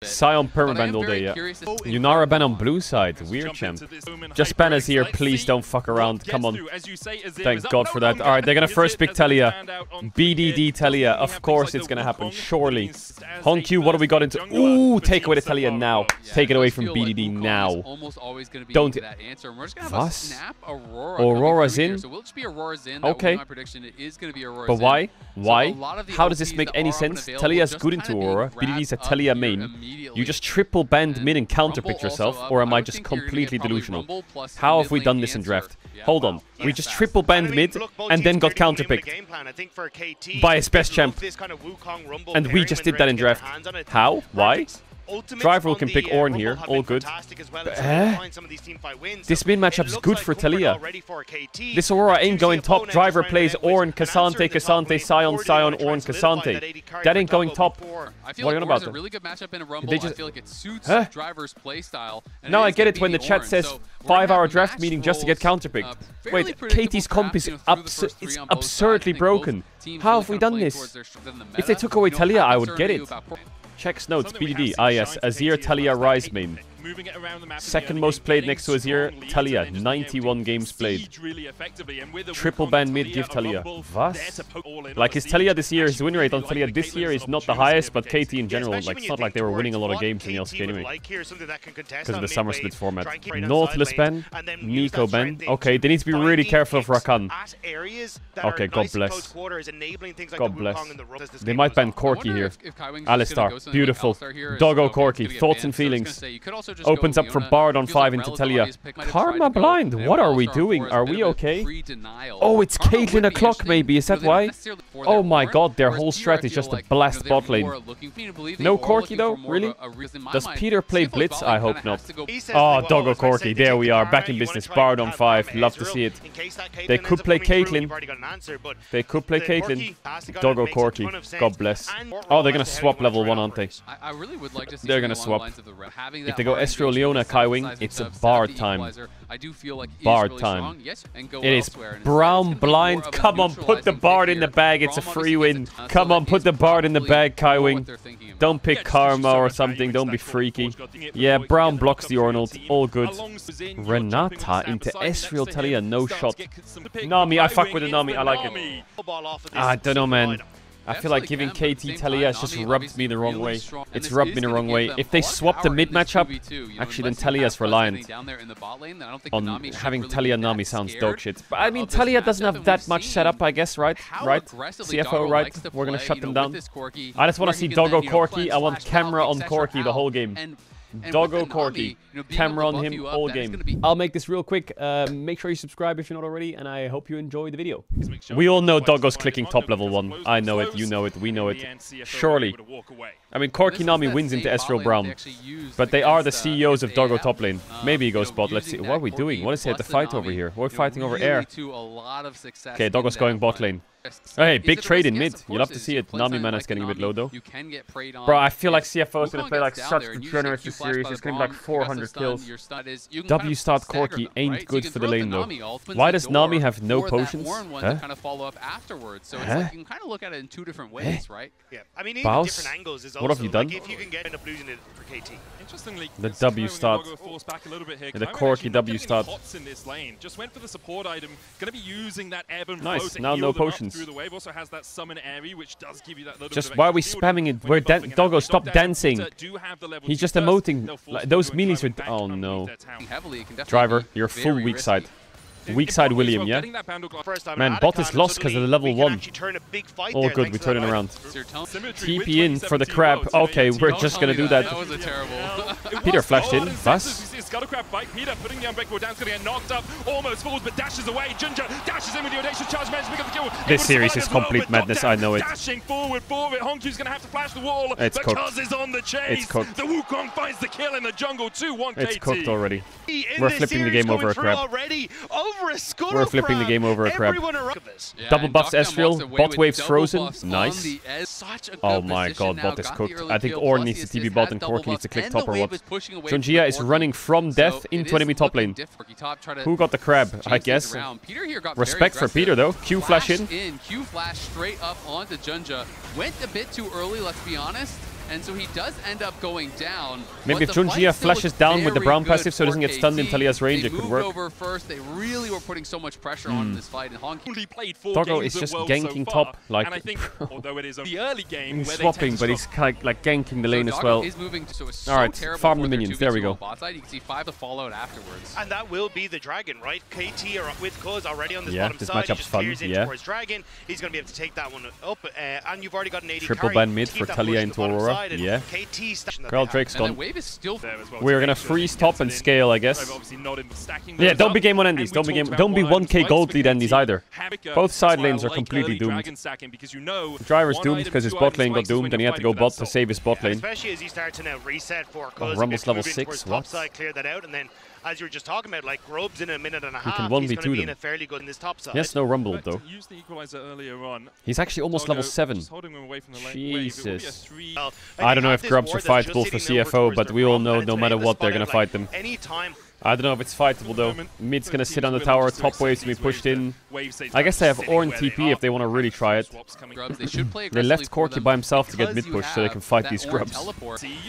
Scion permaband all day, yeah. Yunara ban on blue side. Weird champ. Just ban us here, please don't fuck around. Come on. Thank God for that. Alright, they're gonna first pick Talia. BDD Talia. Of course it's gonna happen. Surely. Honq, what have we got into? Ooh, take away the Talia now. Take it away from BDD now. Don't. Was? Aurora's in? Okay. But why? Why? How does this make any sense? Talia's good into Aurora. BDD's a Talia main. You just triple band mid and counterpick yourself, or am I just completely delusional? How have we done this in draft? Hold on. We just triple band mid and then got counterpicked by his best champ. And we just did that in draft. How? Why? Driver can pick Ornn here, all good. This mid matchup's good for Talia. This Aurora ain't going top. Driver plays Ornn, Cassante, Cassante, Scion, Scion, Ornn, Cassante. That ain't going top. What are you on about? Really good matchup in a Rumble. I feel like it suits Driver's playstyle. Now I get it when the chat says 5-hour draft meeting just to get counterpicked. Wait, KT's comp is absurdly broken. How have we done this? If they took away Talia, I would get it. Checks notes, BDD. Ah yes, Azir, Talia, Ryze main. Second most played next to Azir, Talia. 91 games played. Triple ban mid, give Talia. Was? Like his Talia this year, his win rate on Talia this year is not the highest, but KT in general, like it's not like they were winning a lot of games in the LCK anyway. Because of the summer split format. Nautilus ban, Nico ban. Okay, they need to be really careful of Rakan. Okay, God bless. God bless. They might ban Corki here. Alistar, beautiful. Doggo Corki, thoughts and feelings. Opens up for Bard on 5 into Talia. Karma blind, what are we doing? Are we okay? Oh, it's Caitlyn o'clock maybe, is that why? Oh my god, their whole strat is just to blast bot lane. No Corki though, really? Does Peter play Blitz? I hope not. Oh, Doggo Corki, there we are, back in business. Bard on 5, love to see it. They could play Caitlyn. They could play Caitlyn. Doggo Corki, god bless. Oh, they're gonna swap level 1, aren't they? They're gonna swap. If they go Ezreal, Leona, Kaiwing, it's a Bard time. Bard time. It is Brown blind. Come on, put the Bard in the bag. It's a free win. Come on, put the Bard in the bag, Kaiwing. Don't pick Karma or something. Don't be freaky. Yeah, Brown blocks the Ornald. All good. Renata into Ezreal, Talia, no shot. Nami, I fuck with the Nami. I like it. I don't know, man. I feel like giving KT Talia has just rubbed me the wrong way. It's rubbed me the wrong way. If they swap the mid matchup, actually then Talia's reliant on having Talia Nami sounds dog shit. But I mean, Talia doesn't have that much setup, I guess, right? Right? CFO, right? We're gonna shut them down. I just want to see Doggo Corki. I want camera on Corki the whole game. Doggo Corki, camera on him all game. I'll make this real quick. Make sure you subscribe if you're not already, and I hope you enjoy the video. We all know Doggo's clicking top level 1. I know it, you know it, we know it. Surely. I mean, Corki Nami wins into Ezreal Brown, but they are the CEOs of Doggo top lane. Maybe he goes bot. Let's see. What are we doing? What is it? The fight over here? We're fighting over air. Okay, Doggo's going bot lane. Hey, big trade in mid. You'll have to see it. Nami mana is getting a bit low though. Bro, I feel like CFO is gonna play like such degenerate this series. It's gonna be like 400 kills. W start Corki ain't good for the lane though. Why does Nami have no potions? Huh? Baus? What have you done? The W start. The Corki W start. Nice, now no potions. Just why are we spamming it? Where Doggo, stop dancing. He's just emoting. Those melees are... Oh no. Driver, you're full weak side. Weak side William, yeah? Man, bot is lost because of the level 1. All good, we turn it around. TP in for the crab. Okay, we're just gonna do that. Peter flashed in. Bus. Peter putting the Unbreakable down, gonna get knocked up, almost falls, but dashes away. Ginger dashes in with the audacious charge, managed to pick up the kill. This series is complete madness, I know it. Dashing forward for it, Honq's gonna have to flash the wall. It's cooked. It's on the chase. It's cooked. The Wukong finds the kill in the jungle. 2-1 KT. It's cooked already. We're flipping the game over a crab. We're flipping the game over a crab. Double buffs Ezreal, bot waves frozen. Nice. Oh my god, bot is cooked. I think Ornn needs to TP bot and Corki needs to click top or what. Junjia is running from death into enemy top lane. Who got the crab? I guess. Respect for Peter though. Q flash in. Q flash straight up onto Junja. Went a bit too early, let's be honest. And so he does end up going down. Maybe if Junjia flashes down with the Brown passive so he doesn't get stunned in Talia's range, it could work. Over first. They really were putting so much pressure on this fight. And Doggo is just ganking top. Like, and I think, although it is the early game, he's swapping, but he's kind of like ganking the lane as well. Alright, farm the minions. There we go. You can see 5 to follow it afterwards. And that will be the dragon, right? KT are with Cuz already on this bottom this side. matchup's fun. Towards dragon. He's going to be able to take that one up. And you've already got an AD triple ban mid for Talia into Aurora. Yeah. Girl Drake's gone. Wave is still there as well. We're gonna freeze top and scale, I guess. Yeah, don't be game one endies. Don't be 1k gold lead endies either. Both side lanes are completely doomed. Driver's doomed because his bot lane got doomed and he had to go bot to save his bot lane. Especially as he starts to now reset for Cuz. Rumble's level 6. What? Clear that out, and then as you were just talking about, like Grub's in a minute and a half. He can 1v2 them. Be in a fairly good in this top side. Yes, no Rumble though. He's actually almost level 7. Jesus. I don't know if Grubs are fightable for CFO, but we all know no matter what they're gonna fight them. I don't know if it's fightable though. Mid's gonna sit on the tower, top waves to be pushed in. I guess they have Ornn TP if they want to really try it. They left Corki by himself to get mid push so they can fight these Grubs.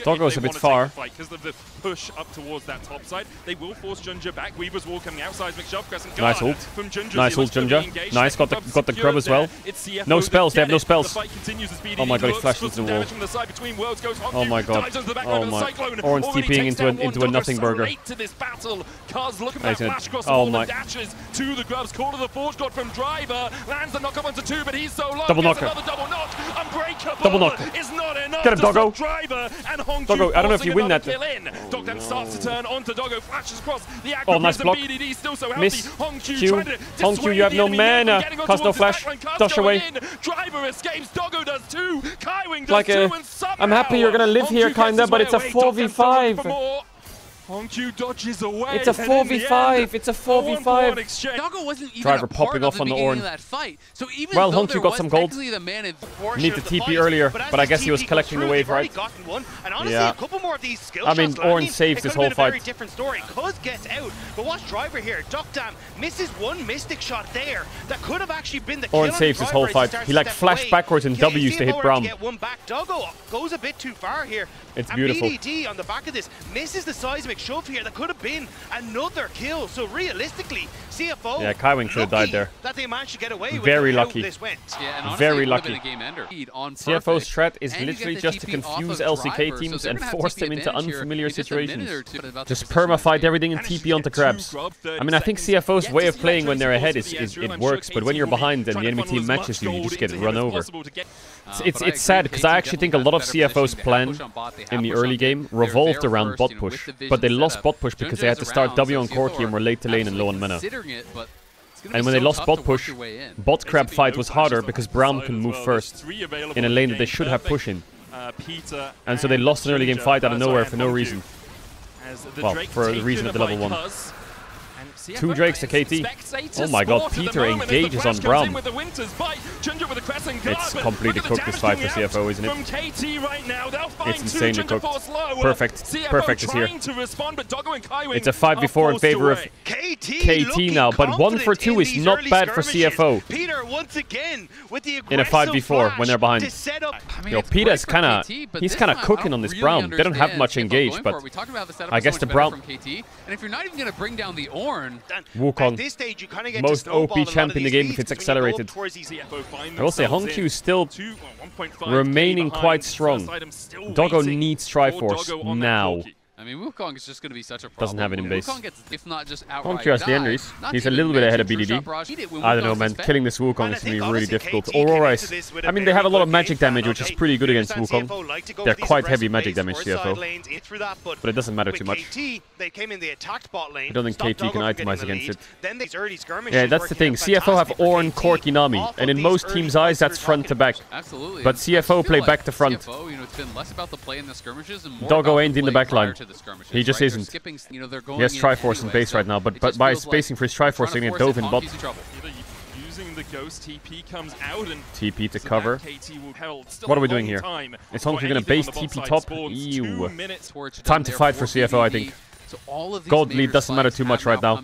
Doggo's a bit far. Push up towards that top side. They will force Junja back. Weaver's wall coming out. Seismic shove, Crescent guard. Nice ult. Nice ult, Junja. Nice, got the Grub as well. No spells, they have no spells. Oh my god, he flashed into the wall. Oh my god. Oh my. Ornn's TPing into a nothing burger. Oh my. To the Grubs, call to the Forge God from Driver. Lands the knock up onto 2, but he's so low. Double knocker. Unbreakable. Double knock. Is not enough. Get him, Doggo. Doggo, I don't know if you win that. Dogdan starts to turn onto Doggo, flashes across the nice block. BDD still so healthy. Miss. Hongq, you have no mana. Cast no flash. Dash away. Driver escapes. Doggo does too. Kaiwing does like too. I'm happy you're gonna live here, kinda, but it's a 4v5. Hongq dodges away. It's a 4v5. It's a 4v5. Doggo wasn't even Driver a part popping of off on the beginning Ornn. of that fight. So even well, though Hongq got some gold. Need the TP earlier, but I guess he was collecting the wave, right? Yeah. I mean, Ornn saves this whole fight. Different story. Cuz gets out, but watch Driver here. Duckdam misses one Mystic shot there. That could have actually been the kill. Ornn saves his whole fight. He like flashed backwards and W's to hit Braum. Doggo goes a bit too far here. It's beautiful. BDD on the back of this misses the seismic shove here. That could have been another kill. So realistically, CFO. Yeah, Kaiwing should have died there. That they managed to get away with. Very lucky. This went. Yeah, and very lucky. CFO's threat is literally just to confuse LCK teams and force them into unfamiliar situations. Just perma-fight everything and TP onto crabs. I mean, I think CFO's way of playing when they're ahead it works, but when you're behind and the enemy team matches you, you just get run over. It's sad because I actually think a lot of CFO's plan in the early game revolved around bot push, but they lost bot push because they had to start W on Corki and were late to lane and low on mana. And when they lost bot push, bot crab fight was harder because Braum can move first in a lane that they should have push in. And so they lost an early game fight out of nowhere for no reason. Well, for a reason at the level 1. 2 Drakes to KT. Oh my god, Peter engages on Braum. It's completely cooked this fight for CFO, isn't it? It's insanely cooked. Perfect. Perfect is here. It's a 5v4 in favor of KT now, but 1 for 2 is not bad for CFO. In a 5v4 when they're behind. Yo, Peter's he's kind of cooking on this Braum. They don't have much engaged, but I guess the Braum. And if you're not even going to bring down the Ornn, Wukong, most OP champ in the game if it's accelerated. I will say Hongq is still remaining quite strong. Doggo needs Triforce now. I mean, Wukong is just going to be such a problem. Doesn't have it in base. Wukong gets, if not just outright Hongq has the Enders. He's a little bit ahead of BDD. I don't know, man. Killing this Wukong is going to be really difficult. Aurora is... I mean, they have a lot of magic damage, which is pretty good against Wukong. They're quite heavy magic damage, CFO. But it doesn't matter too much. I don't think KT can itemize against it. Yeah, that's the thing. CFO have Ornn, Corki, Nami. And in most teams' eyes, that's front to back. But CFO play back to front. Doggo ain't in the back line. He just isn't. He has Triforce in base right now, but by spacing for his Triforce, he's going to dove in bot. TP to cover. What are we doing here? Is Hongq going to base TP top? Ew. Time to fight for CFO, I think. Gold lead doesn't matter too much right now.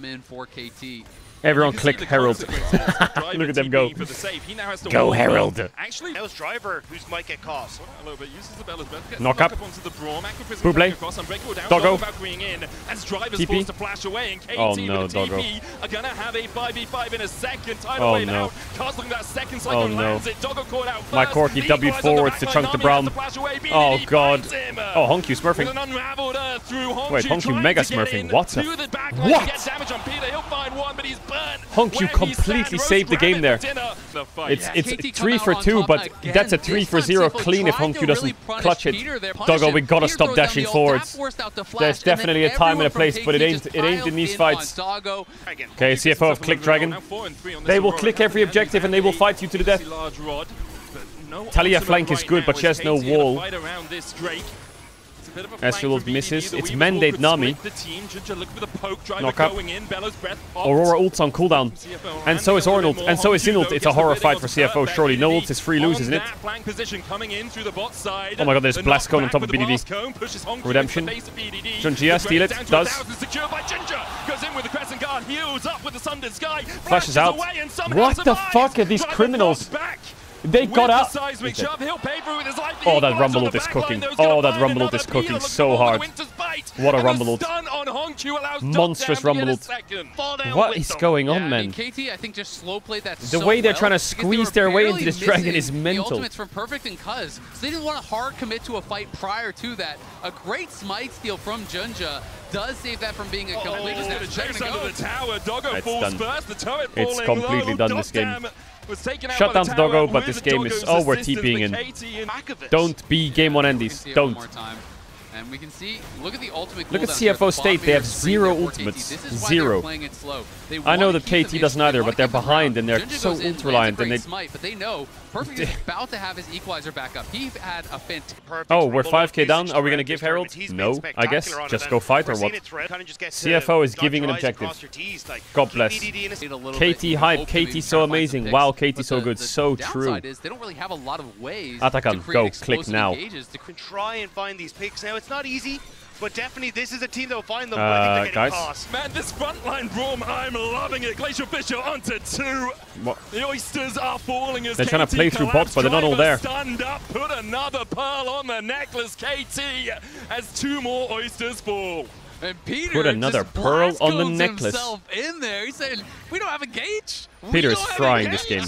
Everyone click Herald. Look at them go. Go Herald. Actually, that was Driver who's might get caught. Knock up. Buble. Doggo. TP. Oh no, Doggo. Are gonna have a 5v5 in a second. Oh no. Oh no. My Corky W forwards to chunk the Brown. Oh god. Oh, Honku smurfing. Wait, Honku mega smurfing. What? What? Honku completely saved the game there. It's 3 for 2, but that's a 3 for 0 clean if Honku doesn't clutch it. Doggo, we gotta stop dashing forwards. There's definitely a time and a place, but it ain't in these fights. Okay, CFO of Click Dragon. They will click every objective and they will fight you to the death. Talia flank is good, but she has no wall. Ezreal misses. It's Mandate Nami. Knock up. Aurora ults on cooldown. And so is Orn ult. And so is Inult. It's a horror fight for CFO, surely. No ults is free lose, isn't it? Oh my god, there's Blast Cone on top of BDD. Redemption. Junjia, steal it. Does. Flashes out. What the fuck are these criminals? They got out. Oh, that Rumble ult is cooking. Oh, that Rumble ult is cooking so hard. What a Rumble ult. Monstrous Rumble ult. What is going on, man? The way they're trying to squeeze their way into this dragon is mental. From Perfect and Cuz. So they didn't want to hard commit to a fight prior to that. A great smite steal from Junja does save that from being a complete chase under the tower. Doggo falls first. The turret it's completely done this game. Shut down to Doggo, but this game is... Oh, we're TPing in. Don't be game 1 endies. Don't. And we can see, look at the ultimate. Look at CFO state, they have 0 ultimates. 0. I know that KT doesn't either, but they're behind and they're so ult reliant. And but they know Perfect is about to have his equalizer back up. He had a fantastic. Oh, we're 5k down. Are we gonna give Herald? No, I guess. Just go fight or what? CFO is giving an objective. God bless. KT hype. KT so amazing. Wow, KT so good. So true. They don't really have a lot of ways. Atakan, go. Click now. Try and find these picks now. It's not easy, but definitely this is a team that will find them. I think they're guys. Man, this frontline Braum, I'm loving it. Glacial Fisher onto 2. What? The Oysters are falling as they're trying to play through bots, but they're not all there. Stand up, put another pearl on the necklace. KT as 2 more Oysters fall. And Peter put another pearl on the necklace. In there. He said, "We don't have a gauge." Peter is frying this game.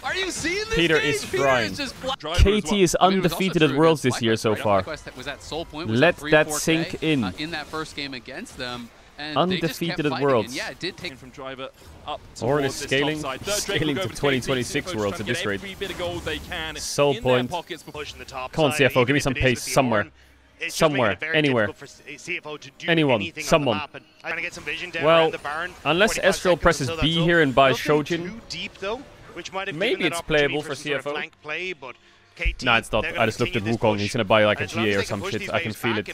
Are you seeing this? Peter is frying. KT is undefeated at Worlds this year so far. Let that sink in. In that first game against them. Undefeated at Worlds. Yeah, it did take from Driver up Orn is scaling to 2026 Worlds at this rate. Soul point. Come on, CFO, give me some pace somewhere. Somewhere, anywhere, anyone, someone. Well, unless Ezreal presses B here and buys Shojin, maybe it's playable for CFO. Nah, it's not. I just looked at Wukong. He's gonna buy like a GA or some shit. I can feel it.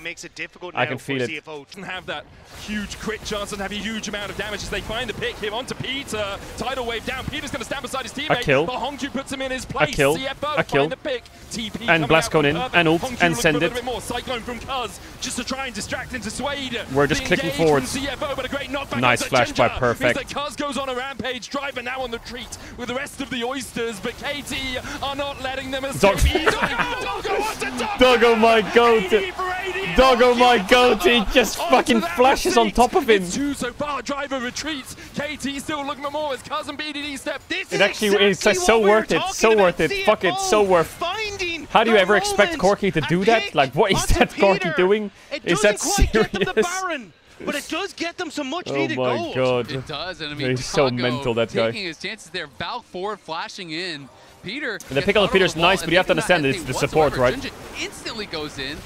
I can feel it. Doesn't have that huge crit chance and have a huge amount of damage as they find the pick him onto Peter. Tidal wave down. Peter's gonna stand beside his teammate. A kill. But Hongju puts him in his place. A kill. CFO A kill. The pick. TP and Blast Cone in and ult and send it. More Cyclone from Cuz just to try and distract and dissuade. We're just clicking forwards. CFO, but a great nice flash by Perfect. Cuz goes on a rampage. Driver now on the retreat with the rest of the Oysters, but KT are not letting them escape. Doggo, my goat. Doggo, my goat. He just fucking flashes on top of him. It's 2 so far. Driver retreats. KT still looking for more as cousin BDD step. It actually is so worth it. So worth it. Fuck it. So worth. How do you ever expect Corky to do that? Like, what is that Corky doing? Is that serious? But it does get them some much needed gold. Oh my god. It does. And I mean, he's so mental, that guy. Taking his chances there. Valk forward flashing in. Peter. The pick on Peter's nice, but you have to understand that it's the support, right? Instantly goes in.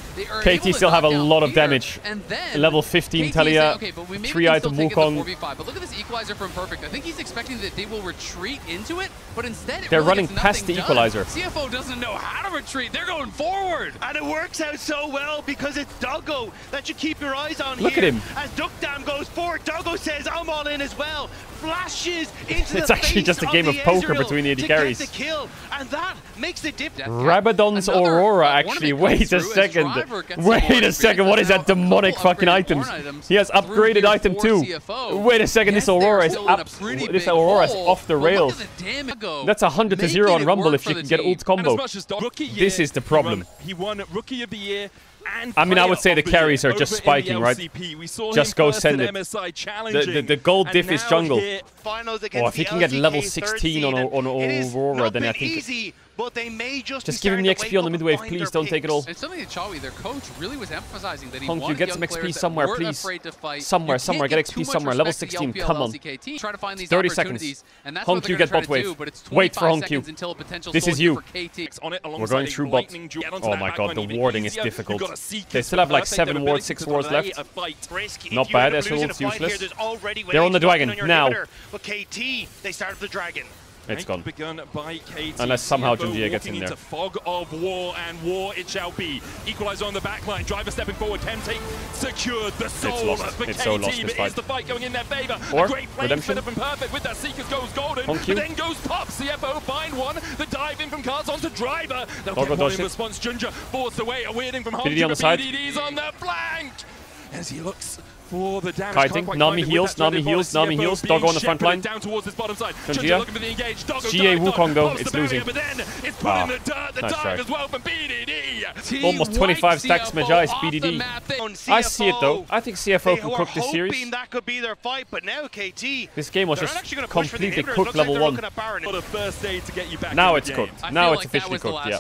KT still have a lot of damage. And then level 15 Talia, 3-item Wukong. But look at this equalizer from Perfect. I think he's expecting that they will retreat into it, but instead they're running past the equalizer. CFO doesn't know how to retreat. They're going forward. And it works out so well because it's Doggo that you keep your eyes on Look here. At him. As Duck Dam goes forward, Doggo says, I'm all in as well. flashes into It's actually just a game of poker between the AD carries. The kill, and that makes the dip. Rabadon's Aurora, actually. Wait a second. Wait a second. What is that demonic fucking items? He has upgraded item 2. Wait a second. This Aurora is off the rails. That's 100-0 on Rumble if you can get ult combo. This is the problem. He won Rookie of the Year. I mean, I would say the carries are just spiking, right? Just go send it. The gold diff is jungle. Oh, if he can get level 16 on Aurora, then I think... But they may just give him the XP on the mid wave, please. Don't take it all. It's something that Chawi, their coach, really was emphasizing that he wanted get some XP somewhere, please. Somewhere, get XP somewhere. Level 16, come on. 30 seconds. Honku, get bot wave. Wait for Honku. This is you. We're going through bot. Oh my god, the warding is difficult. They still have like 7 wards, 6 wards left. Not bad, Esmerald's useless. They're on the dragon, now. But KT, they start up the dragon. It's gone. By Unless somehow Junjie gets in there. Fog of war, and war it shall be. Equalizer on the back line. Driver stepping forward. Temtate secured the soul for KT. So lost, but is the fight going in their favor? Or a great play, redemption. set up and perfect with that Seekers goes golden. But then goes pop. CFO find one. The dive in from Cards onto Driver. They'll get one in response. Junja forced away. A weirding from Honku. BDD on the side. BDD's on the flank. As he looks for the damage. Kiting, Nami heals, Nami heals. Doggo on the front line. Down towards this bottom side. Junjie. GA Wukong though, it's losing. But then it's putting the dirt, the dive as well from BDD. Almost 25 stacks Majai's BDD. I see it though. I think CFO can cook this series. That could be their fight, but now KT. This game was just completely cooked level 1. Now it's cooked. Now it's officially cooked, yeah.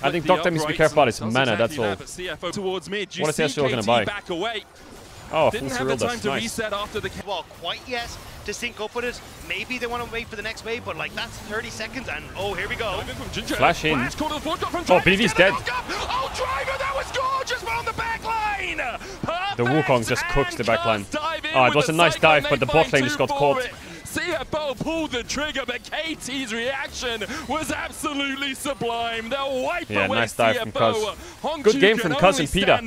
I think Doctor needs to be careful about his mana, that's all. What is Ezreal going to buy? Oh, full Cyrilda, nice. Well, quite yet to sync up with it. Maybe they want to wait for the next wave, but like that's 30 seconds, and oh, here we go. Flash in. Oh, BD's dead. Oh, Driver, that was gorgeous on the back line. The Wukong just cooks the back line. Oh, it was a nice dive, but the bot lane just got caught. CFO pulled the trigger, but KT's reaction was absolutely sublime. They'll wipe away nice dive from Cuz. Good game from Cuz and Peter.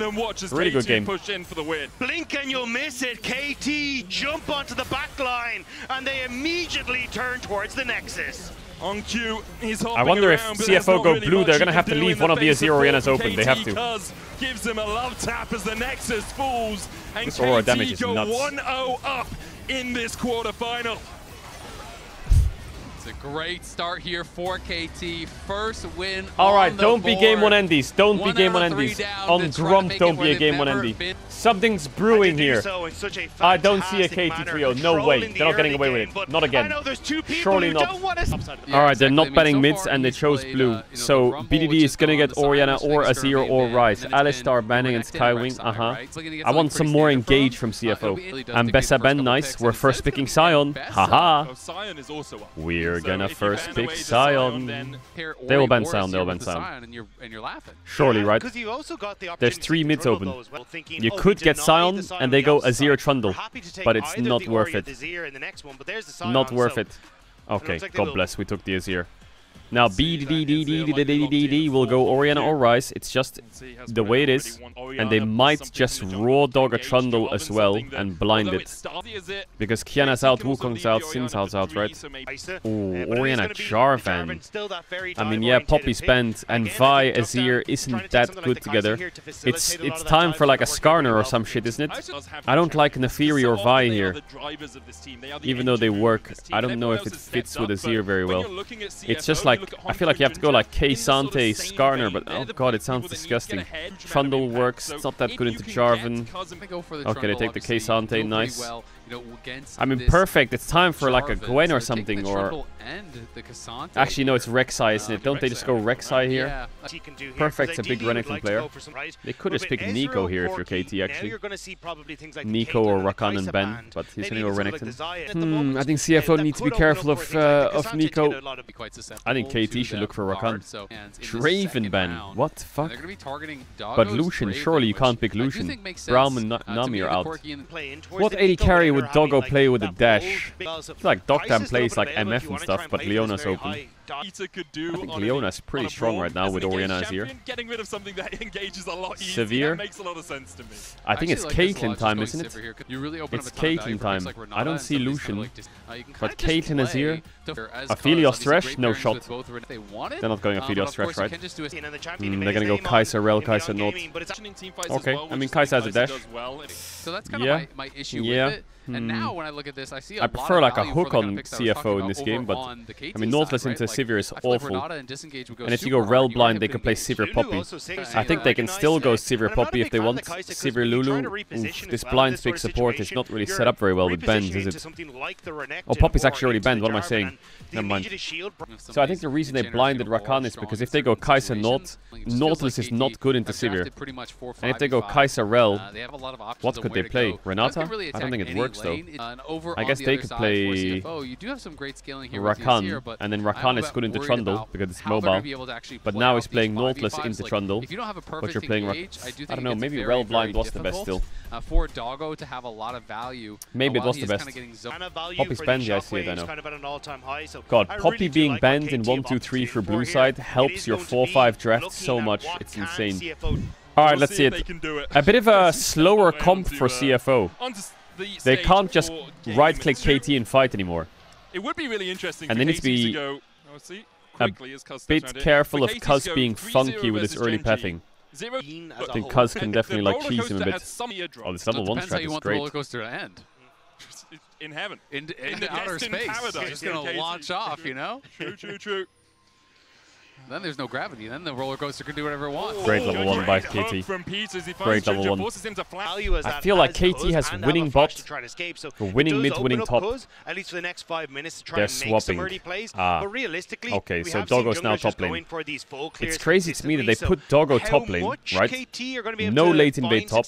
Really good game. Blink and you'll miss it. KT jump onto the back line, and they immediately turn towards the Nexus. On cue, he's I wonder if CFO go blue, they're going to have to leave one of the Azir Arenas open. They have to. Gives him a love tap as the Nexus falls, and this Aurora damage KT is go nuts. 1-0 up in this quarterfinal. A great start here for KT. First win. Alright, don't be game 1 endies. Don't be game 1 endies. On Grump, don't be a game 1 endy. Something's brewing here. I don't see a KT trio. No way. They're not getting away with it. Not again. Surely not. Alright, they're not banning mids and they chose blue. So BDD is gonna get Orianna or Azir or Ryze. Alistar banning and Skywing. I want some more engage from CFO. And Bessa Ben, nice. We're first picking Sion. Haha. We're gonna first pick Sion. They will ban Sion, they'll ban Sion. Surely, right? There's 3 mids open. You could get Sion and they go Azir Trundle, but it's not worth it. Not worth it. Okay, God bless, we took the Azir. Now BDD will go Orianna or Ryze. It's just the way it is. And they might just raw dog a Trundle as well and blind it. Because Kiana's out, Wukong's out, Sin's out, right? Ooh, Orianna Jarvan. I mean, yeah, Poppy's banned and Vi Azir isn't that good together. It's time for like a Skarner or some shit, isn't it? I don't like Neferi or Vi here. Even though they work, I don't know if it fits with Azir very well. It's just like, I feel like you have to go like K-Sante, Skarner, but oh god, it sounds disgusting. Trundle works, it's not that good into Jarvan. Okay, they take the K-Sante, nice. I mean, perfect, it's time for like a Gwen or something, or... Actually, no, it's Rek'Sai, isn't it? Don't they just go Rek'Sai here? Perfect's a big Renekton player. They could just pick Nico here if you're KT, actually. Nico or Rakan and Ben, but he's gonna go Renekton. I think CFO needs to be careful of Nico. I think KT should look for Rakan. Draven ban, what the fuck? But Lucian, surely you can't pick Lucian. Braum and Nami are out. What AD carry would Doggo play with a dash? It's like Doctam plays like MF and stuff, but Leona's open. Peter could do. I think Leona's pretty strong right now with Orianna Azir. Getting rid of something that engages a lot easier. Severe. That makes a lot of sense to me. I think it's Caitlyn time, isn't it? It's Caitlyn time. I don't see Lucian. But Caitlyn Azir. Aphelios Thresh? No shot. They're not going Aphelios Thresh, right? They're gonna go Kai'Sa Rel, Kai'Sa not. Okay, I mean Kai'Sa has a dash. So that's kind of my issue with it. And now when I look at this, I see I prefer like a hook on CFO in this game, but I mean Nautilus into Sivir is awful. And if you go Rel blind, they can play Sivir Poppy. I think they can still go Sivir Poppy if they want. Sivir Lulu. Oof, this blind pick support is not really set up very well with bends, is it? Oh, Poppy's actually already banned. What am I saying? Never mind. So I think the reason they blinded Rakan is because if they go Kai'Sa not, Nautilus is not good into Sivir. And if they go Kai'Sa Rel, what could they play? Renata? I don't think it works though. I guess they could play Rakan, and then Rakan is good into Trundle because it's mobile. But now he's playing Nautilus into Trundle. But you're playing Rakan. I don't know, maybe Rel blind was the best still. For Doggo to have a lot of value. Maybe it was the best. Poppy's banned, yeah, I see it, I know. God, Poppy being banned in 1-2-3 for blue side helps your 4-5 draft so much. It's insane. Alright, let's see it. A bit of a slower comp for CFO. They can't just right-click KT and fight anymore. It would be really interesting. And they need to be a bit careful of Cuz being funky with his early pathing. I think Cuz can definitely like cheese him a bit. Oh, this level 1 strat is great. Roller coaster to end. In heaven. In outer space. Paradise. Just going to launch off, you know? True. Then there's no gravity. Then the roller coaster can do whatever it wants. Great level 1 by KT. Great level 1. I feel like KT has winning bot, winning mid, winning top. They're swapping. Okay, so Doggo's now top lane. It's crazy to me that they put Doggo top lane, right? No late invade top.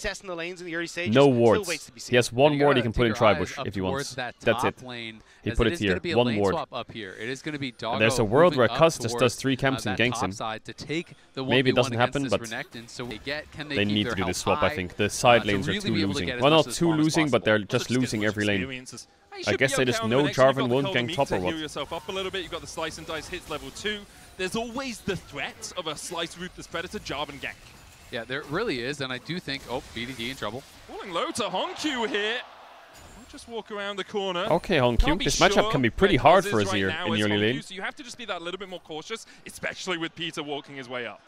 No wards. He has one ward he can put in Tribush if he wants. That's it. He put it here. One ward. And there's a world where Cuz just does 3 camps and ganks him. Maybe it doesn't happen, but they need to do this swap, I think. The side lanes are too losing. Well, not too losing, but they're just losing every lane. I guess they just know Jarvan won't gank top or what. Yourself up a little bit. You've got the slice and dice hits level 2. There's always the threat of a slice ruthless predator Jarvan gank. Yeah, there really is, and I do think, oh, BDD in trouble. Falling low to Honku here. Just walk around the corner. Okay, Honku. This matchup can be pretty hard for Azir in the early lane. So you have to just be that little bit more cautious, especially with Peter walking his way up.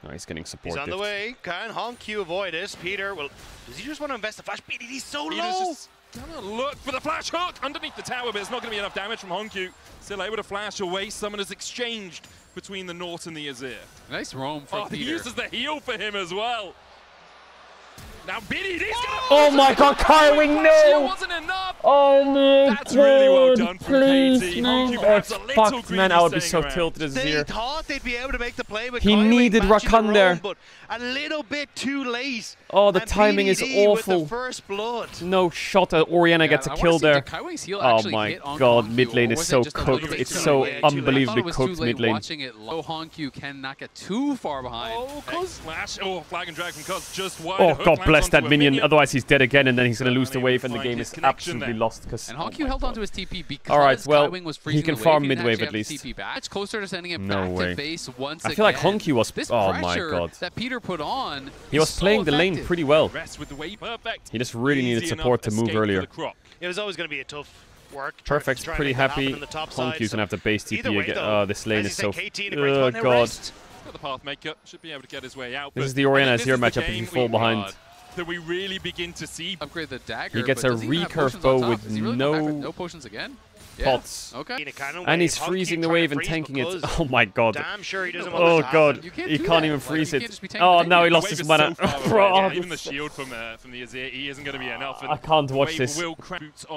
Oh, he's getting supported. He's on the way. Can Honku avoid this? Peter, well, does he just want to invest the flash? BDD's so low. Just gonna look for the flash hook underneath the tower, but it's not going to be enough damage from Honku. Still able to flash away. Summoners exchanged between the Nort and the Azir. Nice roam from Peter. He uses the heal for him as well. Now BDD's gonna... Oh my god, Kaiwing, no! Wasn't enough. Oh my god! That's really well done from please, KT. No. Oh, fuck, man, I would be so tilted as They Azir. thought they'd be able to make the play with He needed Rakan there. But a little bit too late. Oh, the timing is awful. With the first blood. No shot. Orianna gets a kill there. Oh my god, mid lane is so cooked. It's so unbelievably cooked mid lane. Watching it low, Honku cannot get too far behind. Oh, Cuz flash. Oh, flag and drag from Cuz just wide. Oh, God bless that minion. Otherwise, he's dead again, and then he's going to lose the wave, and the game is absolutely lost. And Honku held onto his TP because Alright, well, he can farm mid wave at least. It's closer to sending him No back way. to base once I feel like again. Honku was... This Oh my god. that Peter put on, He was playing the lane pretty well. Perfect. He just really needed support to move earlier. It was always going to be a tough work. Perfect's pretty happy. Honku's going to have to base TP again. Oh, this lane is so... Oh god. The path maker should be able to get his way out. This is the Orianna Azir matchup if you fall behind. That we really begin to see. Upgrade the dagger. He gets a recurve bow with no potions again. Pots. Okay. And he's freezing the wave and tanking it. Oh my god. Damn sure he doesn't Oh want god. He can't even freeze it. Oh, now he lost his mana. Even the shield from the Azir, he isn't going to be enough. I can't watch this.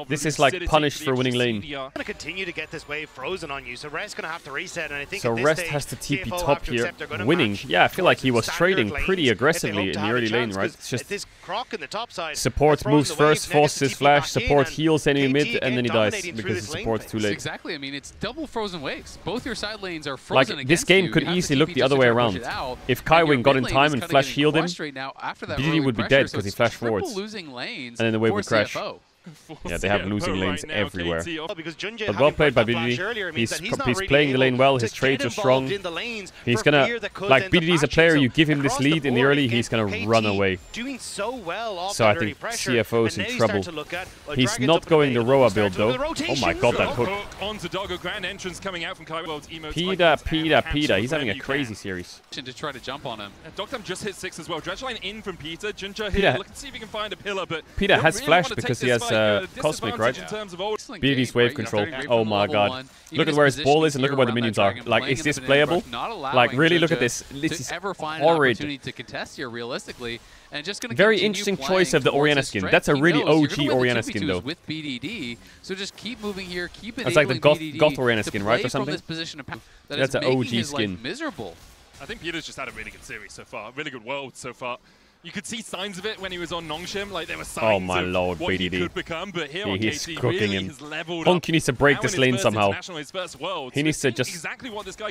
This is like punished for winning lane. going to continue to get this wave frozen on you, so Rest going to have to reset, and I think so Rest has to TP top here. Winning. Yeah, I feel like he was trading pretty aggressively in the early lane, right? It's just support moves first, forces his flash, support heals enemy mid, and then he dies because the support's too late. Exactly. I mean, it's double frozen waves. Both your side lanes are frozen. Like, this game could easily look the other way around. If Kaiwing got in time and flash healed him, BDD would be dead because he flashed forwards. And then the wave would crash. Yeah, they have losing lanes right now, everywhere. Because But well played by BDD. He's playing the lane well. His trades are strong. He's gonna, like, BDD is a player, you give him this lead in the early, he's gonna run away. So I think CFO's in trouble. He's not going the Roa build though. Oh my god, that hook. Onto Doggo, grand entrance coming out from Caedrel's emotes. Pida. He's having a crazy series. To try to jump on him. Dogtam just hit 6 as well. Dredgeline in from Peter. Ginger here. Look and see if he can find a pillar, but Pida has flash because he has Cosmic, right? BDD's wave control. Oh my god. Look at where his ball is and look at where the minions are. Like, is this playable? Like, really look at this. This is horrid. To contest here realistically, and just gonna very interesting choice of the Orianna skin. That's a really OG Orianna skin though. With BDD, so just keep moving here, keep it. That's like the goth Orianna skin, right, or something? That's an OG skin. Miserable. I think Peter's just had a really good series so far, really good world so far. You could see signs of it when he was on Nongshim, like there were signs of what he could become, but here on he's KT cooking really him. has leveled Honky needs to break up. this lane somehow. He needs to just,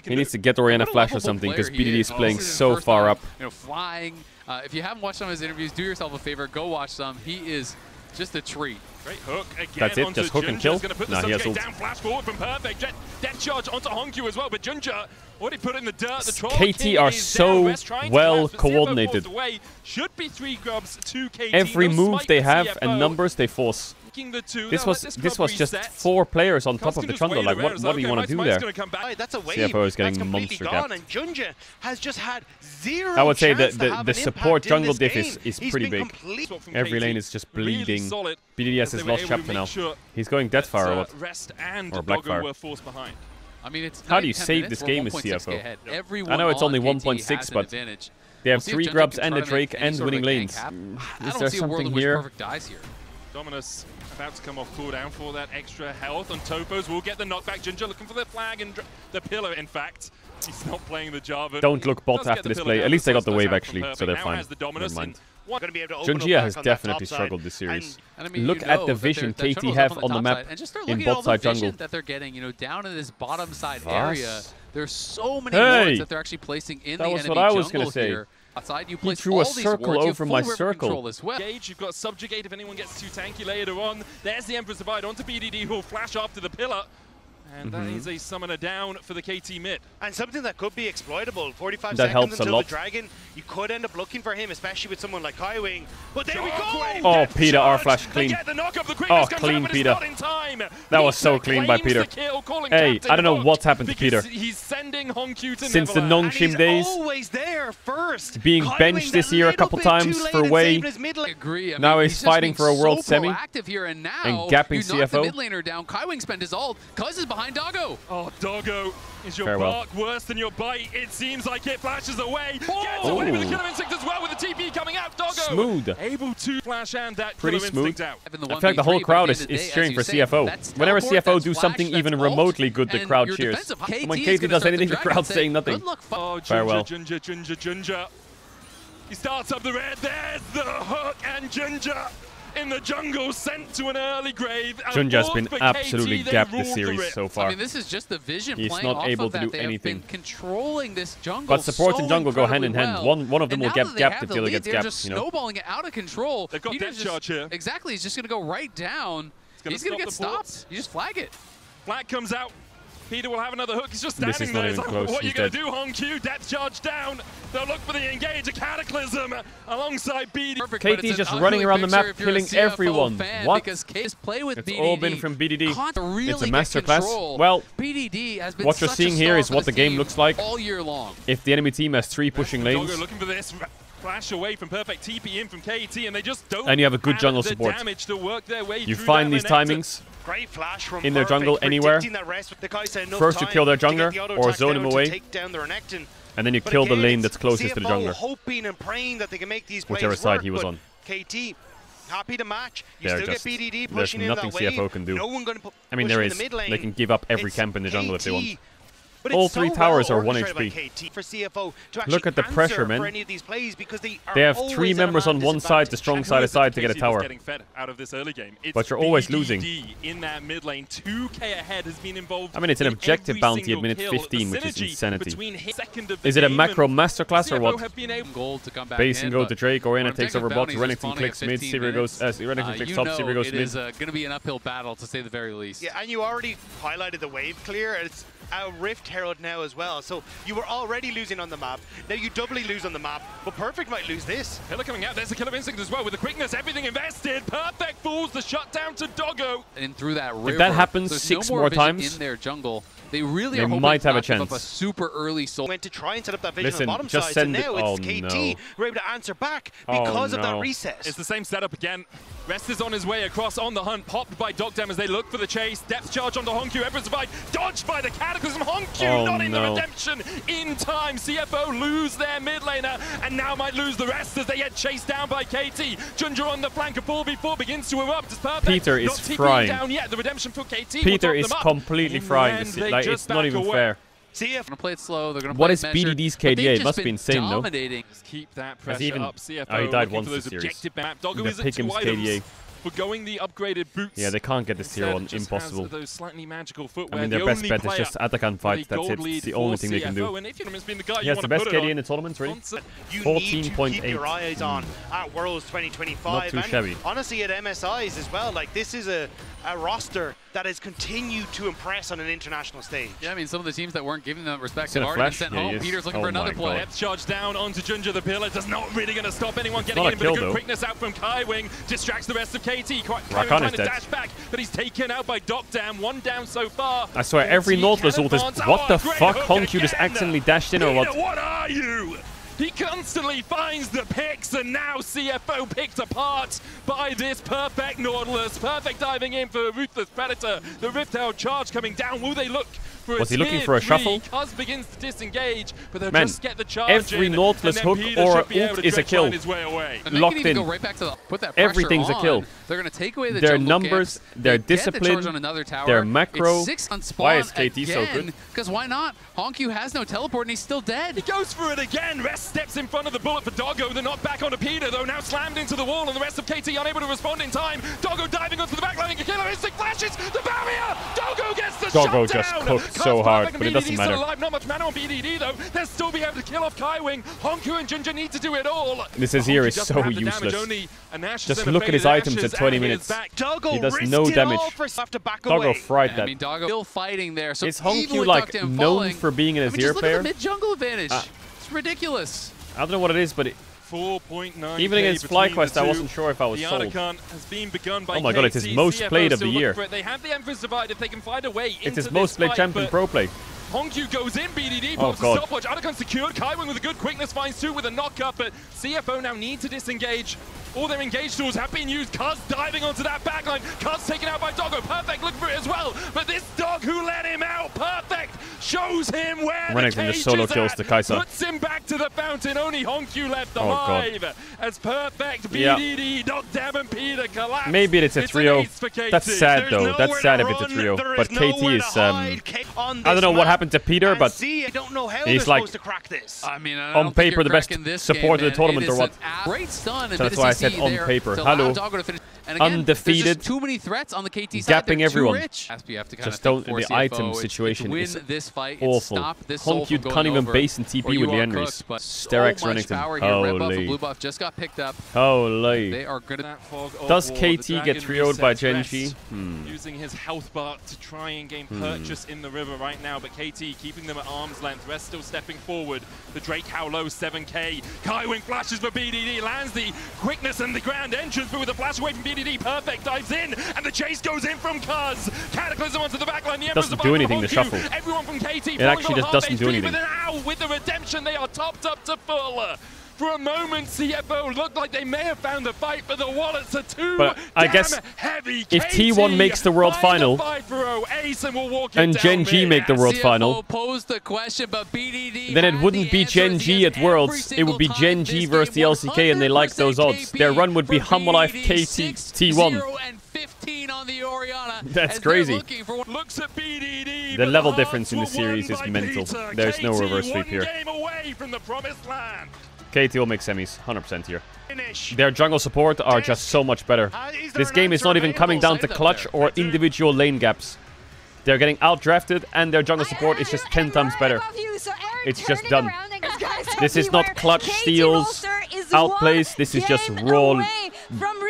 he needs to get Orianna flash or something, because BDD is playing so far up. You know, flying. If you haven't watched some of his interviews, do yourself a favor, go watch some. He is just a treat. Great hook again. That's it, just hook and kill. Nah, he has ult. Down, flash forward from Perfect. Death charge onto Honkyu as well, but Junja already put in the dirt. The troll KT are so well coordinated. Should be 3 grubs to KT. Every move they have and numbers they force. This was just 4 players on top of the jungle. Like, what do you want to do there? CFO is getting monster gapped. I would say that the support jungle diff is pretty big. Every lane is just bleeding. BDD has his lost chapter now. He's going that far or what? Or Blackfire. I mean, it's how do you save this game as CFO? I know it's only 1.6, but they have 3 grubs and a Drake and winning lanes. Is there something here? Dominus about to come off cooldown for that extra health on Topos. We'll get the knockback. Ginger looking for the flag and the pillar, in fact. He's not playing the Java. Don't look bot after this play. At least they got the wave, actually, so they're fine. Never mind. Junjia has definitely struggled this series. Look at the vision KT have on the map in bot side jungle. That they're getting, you know, down in this bottom side area. There's so many wards that they're actually placing in the enemy jungle. That was what I was going to say. Outside, you he threw a circle over my circle. As well. Gage, you've got Subjugate if anyone gets too tanky later on. There's the Emperor's Divide onto BDD, who will flash after the pillar. And that is a summoner down for the KT mid. And something that could be exploitable. 45 seconds until the Dragon. You could end up looking for him, especially with someone like Kaiwing. But there we go! Oh, Peter, R-Flash, clean. Oh, clean, Peter. That was so clean by Peter. Hey, I don't know what's happened to Peter. He's sending Honkyu to since the Nongshim days, always there first. Being benched this year a couple times for Wei. Now he's fighting for a world semi. And gapping CFO. The mid laner down. Kaiwing spent his ult. Cuz is behind Doggo. Oh, Doggo, is your bark worse than your bite? It seems like it flashes away. Gets away with the Killer Instinct as well, with the TP coming out. Doggo smooth. Able to flash and that pretty Killer smooth. Instinct out. I feel like the whole crowd is cheering for CFO. Whenever CFO do something even remotely good, the crowd cheers. And when KT does anything, the crowd's saying nothing. Oh, farewell. Ginger. He starts up the red. There's the hook, and Ginger in the jungle sent to an early grave. Junja's been absolutely gapped this series so far. I mean, this is just the vision. He's not able to do anything. Controlling this jungle. But support and jungle go hand in hand. One of them will get gapped if the other gets gapped. Just snowballing it out of control. They've got death charge here. Exactly. He's just going to go right down. He's going to get stopped. You just flag it. Flag comes out. Peter will have another hook. He's just standing there. It's like, what are you going to do, Honkyu? Depth charge down. They'll look for the engage. A Cataclysm alongside BD. KT just running around the map, killing everyone. What? It's BDD. all been from BDD. It's a masterclass. Well, BDD has been what you're seeing here is what the game looks like all year long. If the enemy team has 3 pushing lanes. Doggo looking for this. Flash away from Perfect, TP in from KT, and they just don't. And you have a good jungle support. To work their way you find these timings great flash from in their jungle anywhere. First you kill their jungler or zone him away, and then you kill the lane that's closest to the jungler. Hoping and praying that they can make these whichever side he was on. KT happy to match. You still get BDD pushing there's nothing in that CFO wave. can do. No one going to I mean, there is. They can give up every camp in the jungle if they want. But All it's three so towers well are 1 orchestrated by HP. KT for CFO to actually Look at the pressure, answer man. for any of these plays because they have always 3 at a members man on one side, the disadvantage. strong And side who is it aside to get a KT that's tower. getting fed out of this early game? It's But you're always BDD losing. in that mid lane. 2K ahead has been involved. I mean, it's an in objective every bounty at single minute kill. 15, The which is synergy insanity. between his second of the Is it a game macro and masterclass or CFO what? have been able Gold to come back Base and in, go but to Drake, Oriana when takes over objective bot, bounties are Renekton spawning clicks at mid, 15 Sivir goes, minutes, Renekton clicks you top, know Sivir goes it mid. is going to be an uphill battle, to say the very least. Yeah, and you already highlighted the wave clear. It's a Rift Herald now as well. So you were already losing on the map. Now you doubly lose on the map, but Perfect might lose this. Pillar coming out. There's a killer instinct as well with the quickness, everything invested. Perfect falls the shutdown to Doggo. And through that river, If that happens there's 6 no more vision times, in their jungle. They really they are hoping might to have a not give up chance. a super early soul. Went to try and set up that vision Listen, on the bottom just side, send so it. now Oh, it's KT. no. We're able to answer back Oh, because of that no. recess. It's the same setup again. Rest is on his way across on the hunt, popped by Dogdem as they look for the chase. Depth charge onto Honku, Emperor's Divide, dodged by the Cataclysm. Honku Oh, not in the no. redemption in time. CFO lose their mid laner and now might lose the rest as they get chased down by KT. Junja on the flank, a 4v4 begins to erupt. It's perfect. Peter is not TPing frying. down yet. The redemption for KT. Peter will is top them up. completely And frying. then This, they like, just it's not back even away. fair. CF They're gonna play it slow. They're gonna What play is it measured, BDD's but they've KDA? It just must be been insane, no? dominating. Just keep that Has pressure he even- up. CFO Oh, he died looking once for those this series. objective map. Doggo The is at Pickham's 2 items. KDA. For going the upgraded boots. Yeah, they can't get this tier Instead, 1. just Impossible. has those slightly magical footwear. I mean, The their best only bet is player just attack and with fight. a That's gold it. lead It's the for only thing they can CFO, do. And if you've been the guy He you has want the to best put it KD on, in the tournaments, really. You 14.8. need to keep your eyes on at Worlds 2025. Not too and shabby. honestly, at MSIs as well. Like, this is a roster that has continued to impress on an international stage. Yeah, I mean, some of the teams that weren't giving them respect Seen have a already been flash? sent Yeah, he home. is. Peter's looking Oh for another my play. God. Depth charge down onto Junja the Pillar. Does not really going to stop anyone getting not a in, but a kill, good though. quickness out from Kaiwing distracts the rest of KT. Kaiwing Rakan trying is to dead. dash back, but he's taken out by Dogdam. 1 down so far. I swear, every KT Nautilus can ult is... advance. What the Oh, great fuck? hook Honku just again. accidentally dashed in or what? Peter, what are you? He constantly finds the picks, and now CFO picked apart by this perfect Nautilus. Perfect diving in for a Ruthless Predator. The Rift Herald charge coming down. Will they look for Was a he looking tier for a 3? shuffle? Cuz begins to disengage, but they'll Man, just get the charge every in, Nautilus and then hook Peter or should be able ult to is a stretch kill. line his way away. And they Locked can even in. go right back to put that pressure Everything's a on. kill. They're going to take away the Their jungle numbers, camps. their They get the discipline, charge on another tower. their macro. It's 6 on spawn Why is KT so good? Because why not? Honku has no teleport and he's still dead. He goes for it again. Rest steps in front of the bullet for Doggo. The knock back onto Peter, though, now slammed into the wall, and the rest of KT unable to respond in time. Doggo diving onto the backline. Killer instinct flashes the barrier. Doggo gets the Doggo shutdown. just cooked Cuz so hard, Perfect but it and doesn't BDD matter. Still alive. Not much mana on BDD, though. They'll still be able to kill off Kaiwing. Honku and Junja need to do it all. This Azir is Honku so doesn't have the damage, useless. only an Ashes Just and a look at his faded items Ashes, at 20 and he is minutes. back. Doggo He does risked no it damage. all for have to back Doggo away. fried I that. mean, Doggo still fighting there. So Is even Honku with like Dogdam known falling, for being an I mean, Azir just look player? at the mid-jungle advantage. It's ridiculous. I don't know what it is, but 4.9 even against FlyQuest, I wasn't sure if I was the sold. Arnicon has been begun by Oh my god, it's his KT. most CFO played of still the looking year. for it. They have the Emperor's Divide if they can find a way It's into his this most played fight, champion but pro play. Honku goes in, BDD Oh, pops a God. stopwatch, Arnicon secured, Kaiwing with a good quickness finds 2 with a knock-up, but CFO now need to disengage. All their engage tools have been used. Cuz diving onto that backline. Cuz taken out by Doggo. Perfect looking for it as well. But this dog who let him out, Perfect, shows him where the Renekton cage just solo is kills at. the Kai'Sa. Puts him back to the fountain. Only Honku left Oh, God. alive. As Perfect, Yeah. BDD, Dogdam and Peter collapse. Maybe it's a trio. An ace for KT. That's sad There's though. That's nowhere sad to if it's a run, trio. there But is KT nowhere is to hide on I don't this know what map. happened to Peter, And but see, I don't know how he's they're like- supposed to crack this. I mean, I on don't think paper, you're the best cracking this support game, of the tournament, man. or It what? is a great stun, and So that's why I said BDC on there paper. to allow Hello. Doggo to finish. And again, Undefeated. There's just too many threats on the KT side. Gapping They're everyone. Too rich. SPF to kind Just of don't. force The CFO. item It's situation win is this fight. awful. It's stop this soul Honku from can't going even over, base and TP or you with are Leandris. cooked, but Sterak's so much Renekton. power here. Red buff and Holy. blue buff just got picked up. Holy. They are good at That fog of Does war, KT the get dragon trioed by resets Genji? rest, using his health bar to try and gain purchase in the river right now, but KT keeping them at arm's length. Rest still stepping forward. The Drake how low 7k. Kaiwing flashes for BDD, lands the quickness and the grand entrance, but with a flash away from BDD, Perfect dives in, and the chase goes in from Cuz. Cataclysm onto the backline. The Emperor's Doesn't Divide do from anything, the Honku. shuffle. Everyone from KT. It actually just doesn't do anything. But now with the redemption, they are topped up to full. For a moment, CFO looked like they may have found the fight, but the wallets are too But I guess heavy. if T1 makes the world final, and Gen G make the world CFO final, posed the question, but BDD then it had wouldn't the be answers. Gen He G has at Worlds. every It would be single Gen time G this versus the game. LCK, and they like those 100% odds. Their run would be for Humble Life BDD, KT T1. 0 and 15 on the Oriana. That's as they're crazy. looking for one. Looks at BDD The level difference in the series is mental. There's no reverse sweep here. KT will make semis, 100% here. Their jungle support are just so much better. This game is not even coming down to clutch or individual lane gaps. They're getting outdrafted, and their jungle support is just 10 times better. It's just done. This is not clutch steals, outplays. This is just raw,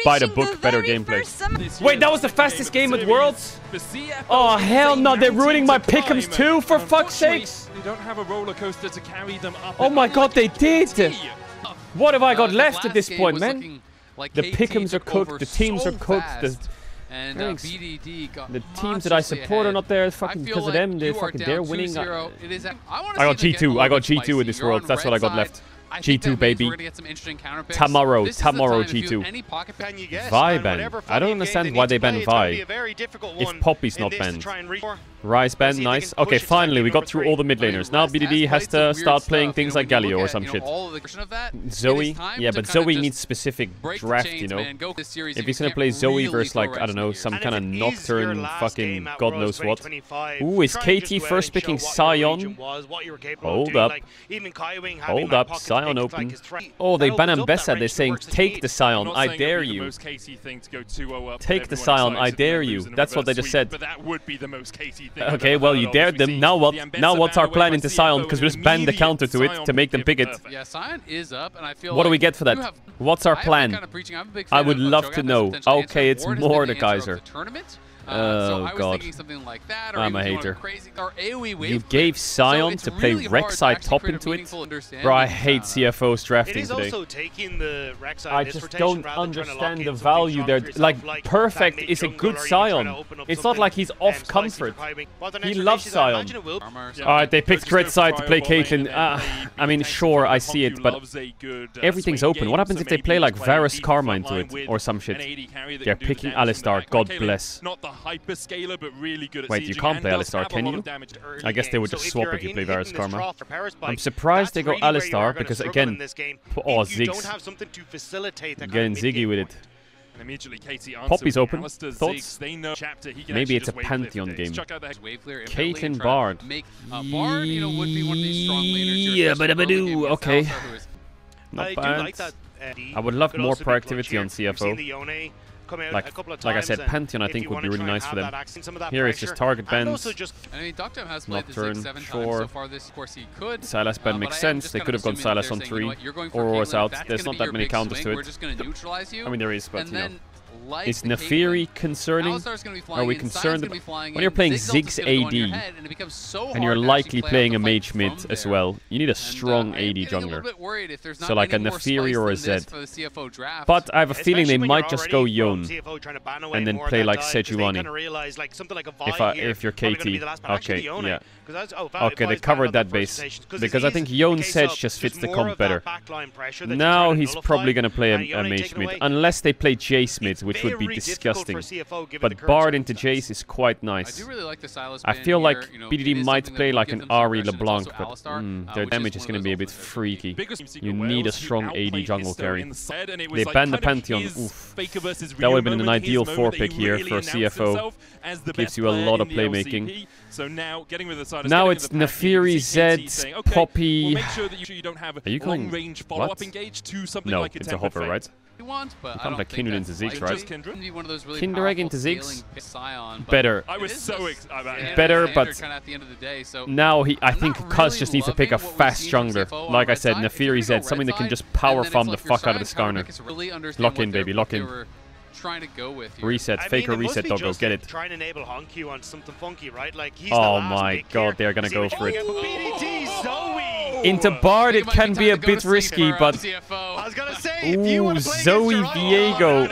by the book, better gameplay. Wait, that was the fastest game at Worlds? Oh, hell no. They're ruining my pick'ems too, for fuck's sakes. They don't have a roller coaster to carry them up. Oh my god, they did. What have I got left at this point, man? The pick'ems are cooked, the teams are cooked, the teams that I support are not there fucking because of them. They're winning. I got G2. I got G2 in this world. That's what I got left. G2, baby. Tomorrow G2. Vi ban. I don't understand why they ban Vi. If Poppy's not banned. Rise ban, nice. Okay, finally, we got through all the mid laners. Now BDD has to start playing things like Galio or some shit. Zoe? Yeah, but Zoe needs specific draft, you know? If he's gonna play Zoe versus, like, I don't know, some kind of Nocturne fucking god knows what. Ooh, is KT first picking Sion? Hold up. Hold up, Sion open. Oh, they ban Ambessa. They're saying, take the Sion, I dare you. Take the Sion, I dare you. That's what they just said. Okay, well, you dared them. Now what? Now what's our plan into Sion? Because we just banned the counter to it to make them pick it. Yeah, Sion is up, and I feel what do we get for that? What's our plan? I would love to know. Okay, it's more the Kaiser. So oh god, something like that, or I'm a hater. You gave Sion to play Rek'Sai top into it? Bro, I hate CFOs drafting today. I just don't understand the value there. Like, Perfect is a good Sion. It's not like he's off comfort. He loves Sion. Alright, they picked Rek'Sai to play Caitlyn. I mean, sure, I see it, but everything's open. What happens if they play like Varus Karma into it or some shit? They're picking Alistar, God bless. Hyperscaler, but really good at wait, you can't play Alistar, can you? I guess they would just swap if you play Varus Karma. I'm surprised they go Alistar because, again, oh, Ziggs. Getting Ziggy with it. Poppy's open. Thoughts? Maybe it's a Pantheon game. Caitlyn Bard. Yeah, but okay. Not bad. I would love more proactivity on CFO. Like I said, Pantheon I think would be really nice for them. Here it's just target bans. Nocturne, sure. Sylas ban makes sense. They could have gone Sylas on 3. Aurora's out. There's not that many counters to it. I mean, there is, but you know. Is Nefiri concerning? Are we concerned about when you're playing Ziggs AD and you're likely playing a mage mid as well? You need a strong AD jungler. So like a Nefiri or a Zed. But I have a feeling they might just go Yone and then play like Sejuani. If you're KT. Okay, yeah. Okay, they covered that base. Because I think Yone Sedge just fits the comp better. Now he's probably going to play a mage mid. Unless they play Jace mid, which would be disgusting. But Bard into Jace is quite nice. I feel like BDD might play like an Ahri LeBlanc, but their damage is going to be a bit freaky. You need a strong AD jungle carry. They banned the Pantheon. Oof. That would have been an ideal 4-pick here for CFO. Gives you a lot of playmaking. Now it's Nefiri, Zed, Poppy. Are you going? What? No, it's a hover, right? You can't play Kindred into Ziggs, right? Kindred into Ziggs? Better. I was so excited. Better, but now I think Cuz just needs to pick a fast jungler. Like I said, Nefiri Zed, something that can just power farm the fuck out of the Skarner. Lock in, baby, lock in. Reset, Faker reset, doggo, get it. Try and enable Honku on something funky, right? Like he's oh my god, they're gonna go for it. Into Bard it can be a bit risky, but ooh, Zoe Viego.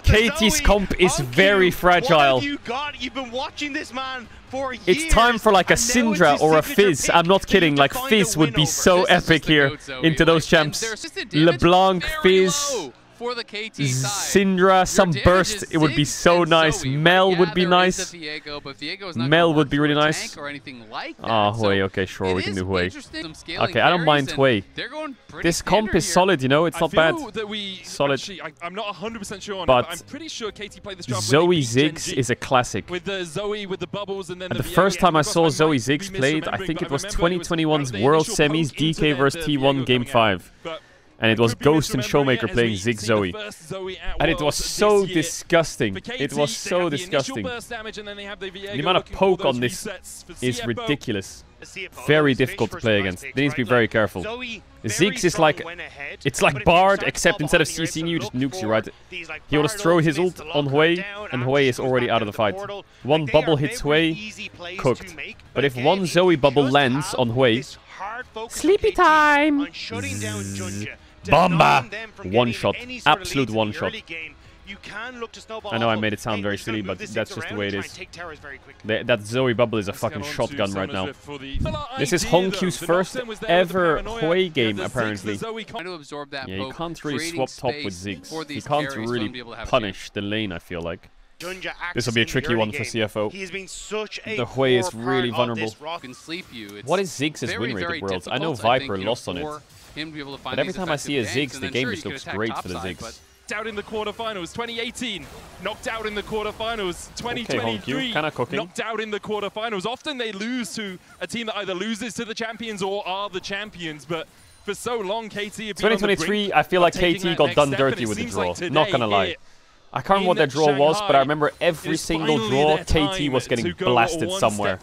KT's comp is very fragile. You've been watching this man for years. It's time for like a Syndra or a Fizz. I'm not kidding, like Fizz would be so epic here into those champs. LeBlanc, Fizz. for the KT side. Syndra, some burst. It would be so nice. Mel would be nice. Mel would be really nice. Ah, Hui. Okay, sure, we can do Hui. Okay, I don't mind Hui. This comp is solid, you know. It's not bad. Solid. I'm not 100% sure on it, but I'm pretty sure KT played this draft Zoe Ziggs is a classic. with the Zoe with the bubbles and then the first time I saw Zoe Ziggs played, I think it was 2021's World Semis DK vs T1 Game 5. And it was Ghost and Showmaker playing Ziggs Zoe. And it was so disgusting. It was so disgusting. The amount of poke on this is ridiculous. Very difficult to play against. They need to be very careful. Ziggs is like, it's like Bard, except instead of CCing you, just nukes you, right? He will just throw his ult on Hui, and Hui is already out of the fight. One bubble hits Hui, cooked. But if one Zoe bubble lands on Hui, sleepy time! Bomba! One shot. Absolute one shot. I know I made it sound very silly, but that's just the way it is. That Zoe bubble is a fucking shotgun right now. This is Hongkyu's first ever Hui game, apparently. Yeah, you can't really swap top with Ziggs. You can't really punish the lane, I feel like. This will be a tricky one for CFO. The Hui is really vulnerable. What is Ziggs' win rate at Worlds? I know Viper lost on it. But every time I see a Ziggs, the game just looks great for the Ziggs. Out in the quarterfinals 2018, knocked out in the quarterfinals 2023, okay, knocked out in the quarterfinals. Often they lose to a team that either loses to the champions or are the champions, but for so long KT have been 2023, I feel like KT got done dirty with the draw, not gonna lie. I can't remember what their draw was, but I remember every single draw, KT was getting blasted somewhere.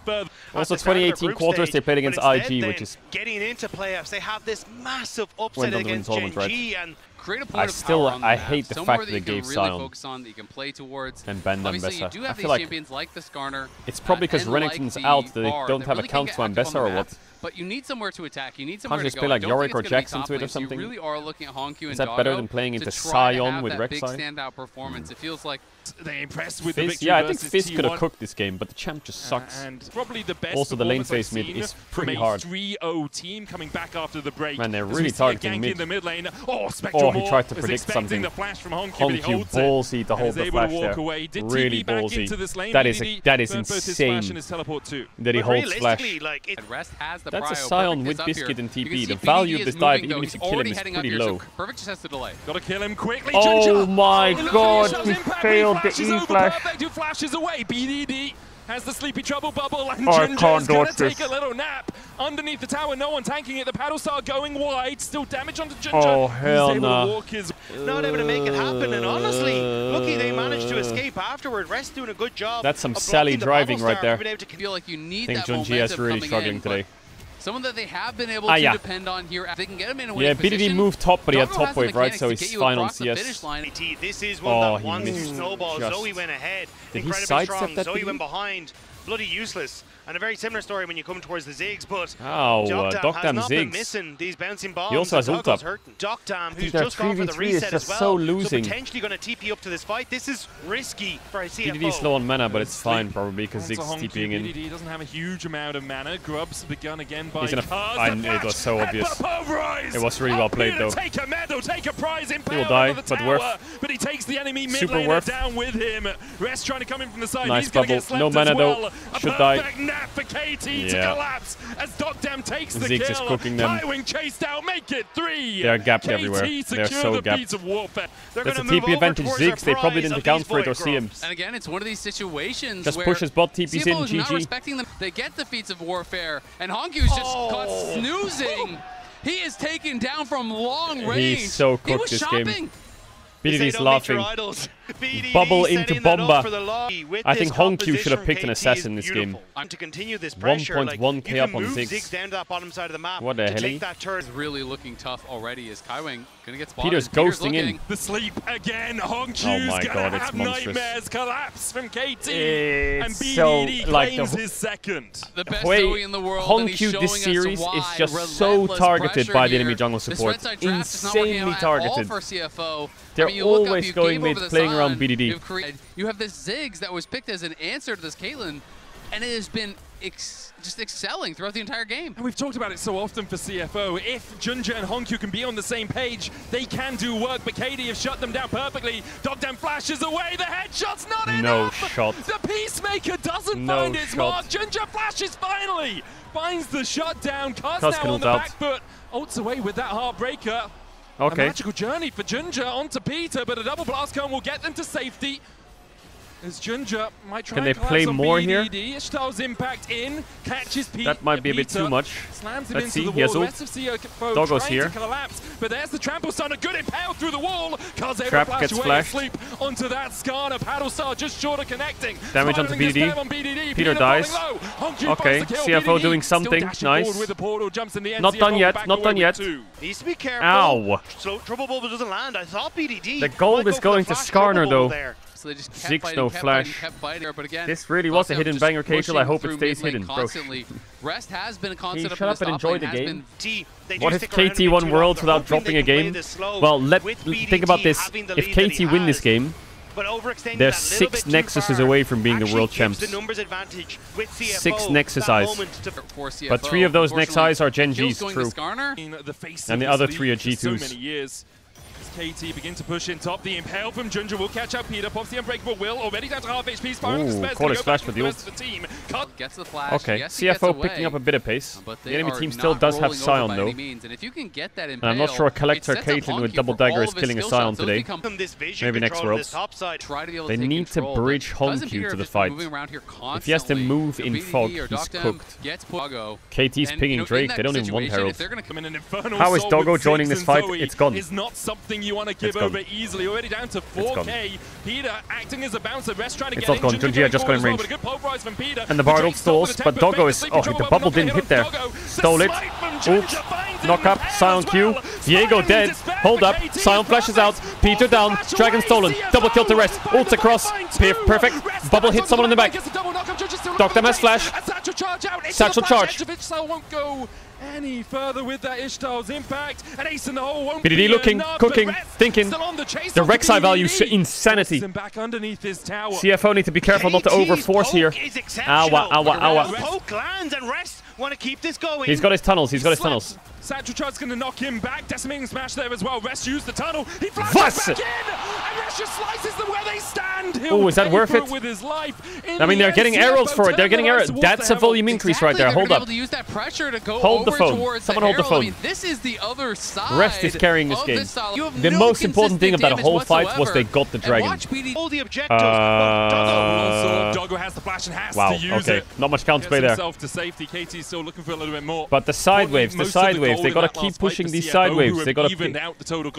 Also, 2018 quarters, they played against IG, which is... Getting into playoffs, they have this massive upset against Gen.G, and I hate the fact that they gave Sion and banned Ambessa. I feel like it's probably because Renekton's out that they don't have a count to Ambessa or what. But you need somewhere to attack. You need somewhere to go. Can't you just play like Yorick or Jackson to it or something? You really are looking at Hongkyu and Is that better than playing into Sion with Rek'Sai? Standout performance. It feels like they impressed with the victory. Yeah, I think Fizz could have cooked this game, but the champ just sucks. And probably the best also, the lane phase mid is pretty hard. 3-0 team coming back after the break. Man, they're really targeting mid. In the mid lane. Oh, he tried to predict something. The flash from Hongkyu ballsy to hold the flash there. Really ballsy. That is insane that he holds flash. That's a Sion with Biscuit and TP. The value of this dive, even if you kill him, is pretty low. Perfect just has to delay. Gotta kill him quickly. Oh my god, he failed the E-flash. Who flashes away? BDD has the sleepy trouble bubble, and Ginger's gonna take a little nap underneath the tower. No one tanking it. The paddle star going wide. Still damage onto Ginger. Oh hell no! Not able to make it happen, and honestly, lucky they managed to escape afterward. Rest doing a good job. That's some Sally driving right there. I feel like you need I think Junji is really struggling today. Someone that they have been able to depend on here. They can get him in a winning position. BDD moved top, but he had top wave, right? So he's fine on CS. This is one that wants to snowball. Zoe went ahead. Did he sidestep that? Zoe went behind. Bloody useless. And a very similar story when you come towards the Ziggs, but Docdam has Ziggs. Missing these bouncing bombs. He also has ult up. Docdam, who's just gone for the reset as well, so losing. So potentially going to TP up to this fight. This is risky for a CFO. BDD's slow on mana, but it's fine probably because Ziggs is TPing in. BDD doesn't have a huge amount of mana. Grub's begun again by it was so obvious. It was really well played though. Take a medal, take a prize in he will die, but worth. But he takes the enemy mid Super laner worth. down with him. Rest trying to come in from the side. Nice He's gonna bubble. get No mana though. Should die. Nap for KT to collapse as Docdam takes the Ziggs kill. is cooking them. Highwing chased out, make it 3. They are gapped everywhere. They're so gapped. That's a TP advantage Ziggs. They probably didn't account for it or see him. And again, it's one of these situations just where pushes bot TPs in, CFO is not GG. respecting them. They get the feats of warfare, and Hongkyu's just caught snoozing. He is taken down from long range. He's so cooked this game. BDD's laughing. Bubble into Bomba. I think Hongkyu should have picked an assassin in this game. 1.1k up on Ziggs. What the hell? Is really looking tough already as Kaiwing gonna get spotted. Peter's ghosting in. The sleep again. Hongkyu's gonna have nightmares. Collapse from KT. And BDD claims his second. The best Zoe in the world. Hongkyu this series is just so targeted by the enemy jungle support. Insanely targeted. They're always going mid, playing around BDD. You have this Ziggs that was picked as an answer to this Caitlyn, and it has been just excelling throughout the entire game. And we've talked about it so often for CFO. If Junja and Honkyu can be on the same page, they can do work, but KD have shut them down perfectly. Dogdam flashes away, the headshot's not enough! No shot. The Peacemaker doesn't find its mark. Junja flashes finally! Finds the shutdown. Cuz now on the back foot. Ults away with that Heartbreaker. Okay. A magical journey for Junja onto Peter, but a double blast cone will get them to safety. As Junja might try Can they play more here? Ishtal's impact in, catches Pete. That might be a bit too much. Slams him Let's into see. the He has wall. ult. Doggo's here. Collapse, but there's the trample stun. A good impale through the wall. Trap gets flashed. Asleep onto that Skarner. Paddle Star just short of connecting. Damage onto BDD. Peter dies. Okay. CFO doing something. Nice. Not done yet. Not done yet. Needs to be careful. Ow. So Trouble Bubble doesn't land. I thought BDD. The gold is going to Skarner though. So they just Ziggs no flash. But again, this really was a hidden banger, Caedrel. I hope it stays hidden, bro. Rest has been a constant. Shut up and enjoy the game. What if KT won Worlds without dropping a game? Well, think about this. If KT win this game, they're 6 Nexuses away from being the world champs. 6 Nexus eyes. But 3 of those Nexus are Gen Gs, true. And the other 3 are G2s. KT begin to push in top. The impale from Junja will catch up Peter. Pops the unbreakable will. Already down to half HP. Caught his flash for the ult. Gets the flash. Okay, CFO picking up a bit of pace. The enemy team still does have Sion though. And I'm not sure Collector Caitlyn with double dagger is killing a Sion today. Maybe next Worlds. They need to bridge Honkyu to the fight. If he has to move in fog, he's cooked. KT's pinging Drake. They don't even want Herald. How is Doggo joining this fight? It's gone. You want to give over easily. Already down to 4k. Peter acting as a bouncer. Rest trying to get in. It's not gone. Junja just got in range. And the Bard ult stalls, but Doggo is... Oh, the bubble didn't hit there. Stole it. Oops. Knock up. Sion Q. Diego dead. Hold up. Sion flashes out. Peter down. Dragon stolen. Double kill to Rest. Ults across. Perfect. Bubble hits someone in the back. Dogdam has flash. Satchel charge. Won't go any further with that Ishtal's impact. An ace in the hole won't BDD looking, cooking, thinking. The Rek'Sai value is insanity. CFO need to be careful not to overforce here. Owa, owa, owa. Poke lands and Rest want to keep this going. He's got his tunnels. He's got his tunnels. Satchel Charge's going to knock him back. Decimating smash there as well. Rest used the tunnel. He flashes back in. And Rest just slices them where they stand. Oh, is that worth it? With his life. I mean, they're getting arrows for it. They're getting arrows. That's a volume increase right there. Hold up. Use that pressure to go hold the phone. Someone hold the phone. I mean, this is the other side. Rest is carrying this game. The most important thing of that whole fight was they got the dragon. Doggo has the flash and has to use it. Not much counterplay there. To safety. KT's still looking for a little bit more. But the side waves, they gotta keep pushing these side waves. They gotta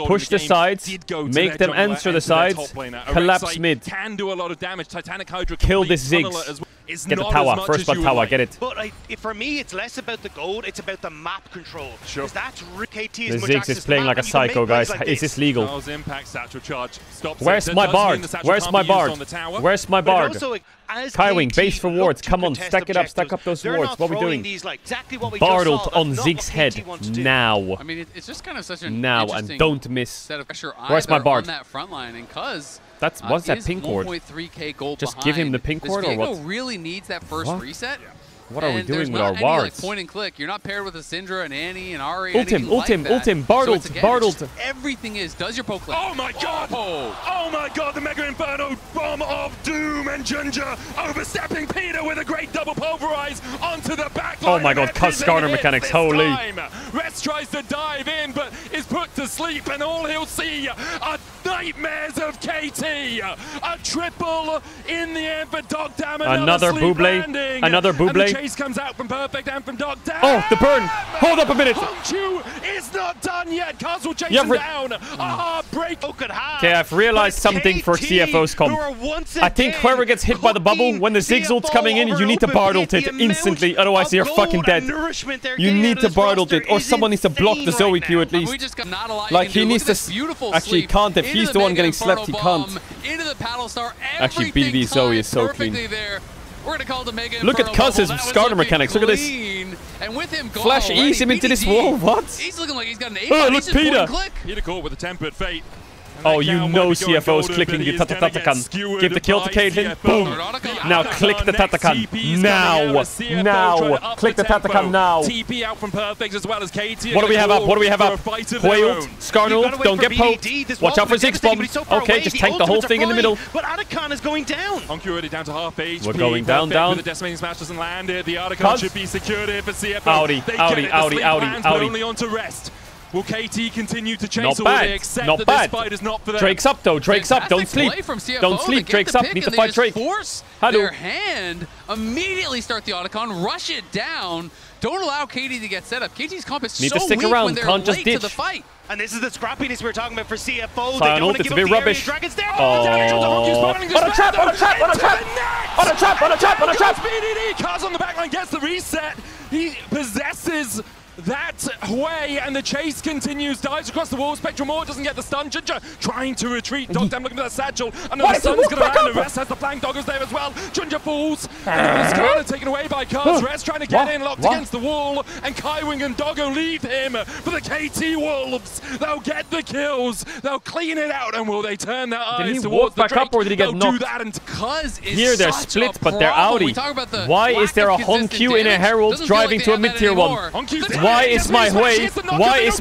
push the sides, make them answer the sides, collapse mid. Can do a lot of damage. Titanic Hydra kill this Ziggs. Get the tower, first blood tower, get it. But for me, it's less about the gold, it's about the map control. Sure. That's KT the Ziggs is playing like a psycho, guys. Is this legal? Where's my Bard? Where's my Bard? Where's my Bard? Kaiwing, base for wards. Come on, stack it up, stack up those wards. What are we doing? Bard ult on Ziggs' head now. I mean, it's just kind of such a now and don't miss. Set of pressure. Where's my Bard? On that front line, and cuz what's that pink ward? Just give him the pink ward or what? Really needs that first reset. What are we doing with our wards? Point and click. You're not paired with a Syndra and Annie and Ari. Ult him, ult him, Bard ult. Everything does your poke click. Oh my god! Oh my god, the Mega Inferno Bomb of Doom and Junja overstepping Peter with a great double pulverize onto the back line. Oh my god, Cuz Skarner mechanics, holy. Rest tries to dive in, but is put to sleep, and all he'll see are nightmares of KT. A triple in the end for Dogdam. Another Buble. Another Buble. Chase comes out from Perfect and from Dogdam. Oh, the burn! Hold up a minute. Honkyu is not done yet. Cuz will chase him down. Break. Okay, I've realized something for CFO's comp. I think whoever gets hit by the bubble when the Ziggs ult's coming in, you need to Bard ult it instantly, otherwise you're fucking dead. You need to Bard ult it, or someone needs to block the Zoe Q at least. Like he needs to. Actually, he can't. If he's the one getting slept, he can't. Actually, BD Zoe is so clean. We're gonna call the Mega Look at Cuz's Skarner mechanics. Look at this. And with him gone Flash ease him into this wall. What? He's looking like he's got an 8. Oh, look, Peter. Peter caught with a tempered fate. Oh, you know CFO's clicking the Tatakan. Give the kill to Caitlyn. Boom. Now click the Tatakan. Now. Click the Tatakan now. TP out from Perfect as well as KT. What do we have up? What do we have up? Coiled. Skarnul. Don't get poked. Watch out for Ziggs bomb. Okay, just tank the whole thing in the middle. But Adakan is going down. Honku already down to half HP. We're going down. The decimating smash doesn't land it. The Adakan should be secured here for CFO. Audi. Only on to rest. Will KT continue to chase? Not bad. Not bad. This fight is not for them? Drake's up though. Drake's up. Don't sleep. Don't sleep. Drake's up. Need to fight Drake. Force their hand. Immediately start the Otacon. Rush it down. Don't allow KT to get set up. KT's comp is so weak when they're late to the fight. And this is the scrappiness we were talking about for CFO. They don't want to give up the rubbish. Dragons down. On a trap! BDD. Cars on the backline gets the reset. He possesses that way, and the chase continues. Dives across the wall. Spectral Maw doesn't get the stun. Junja trying to retreat. Dogdam looking for that satchel. And the sun's going to land. The rest has the flank. Doggers there as well. Junja falls. And the Skarner taken away by Cars. Rest trying to get in, locked against the wall. And Kaiwing and Doggo leave him for the KT Wolves. They'll get the kills. They'll clean it out. And will they turn their eyes towards the Drake? Up, or did he get knocked? Do that, and here they're split, but they're outie. Why is there a Honku in a Herald driving to a mid-tier one? Why is my wave? Why is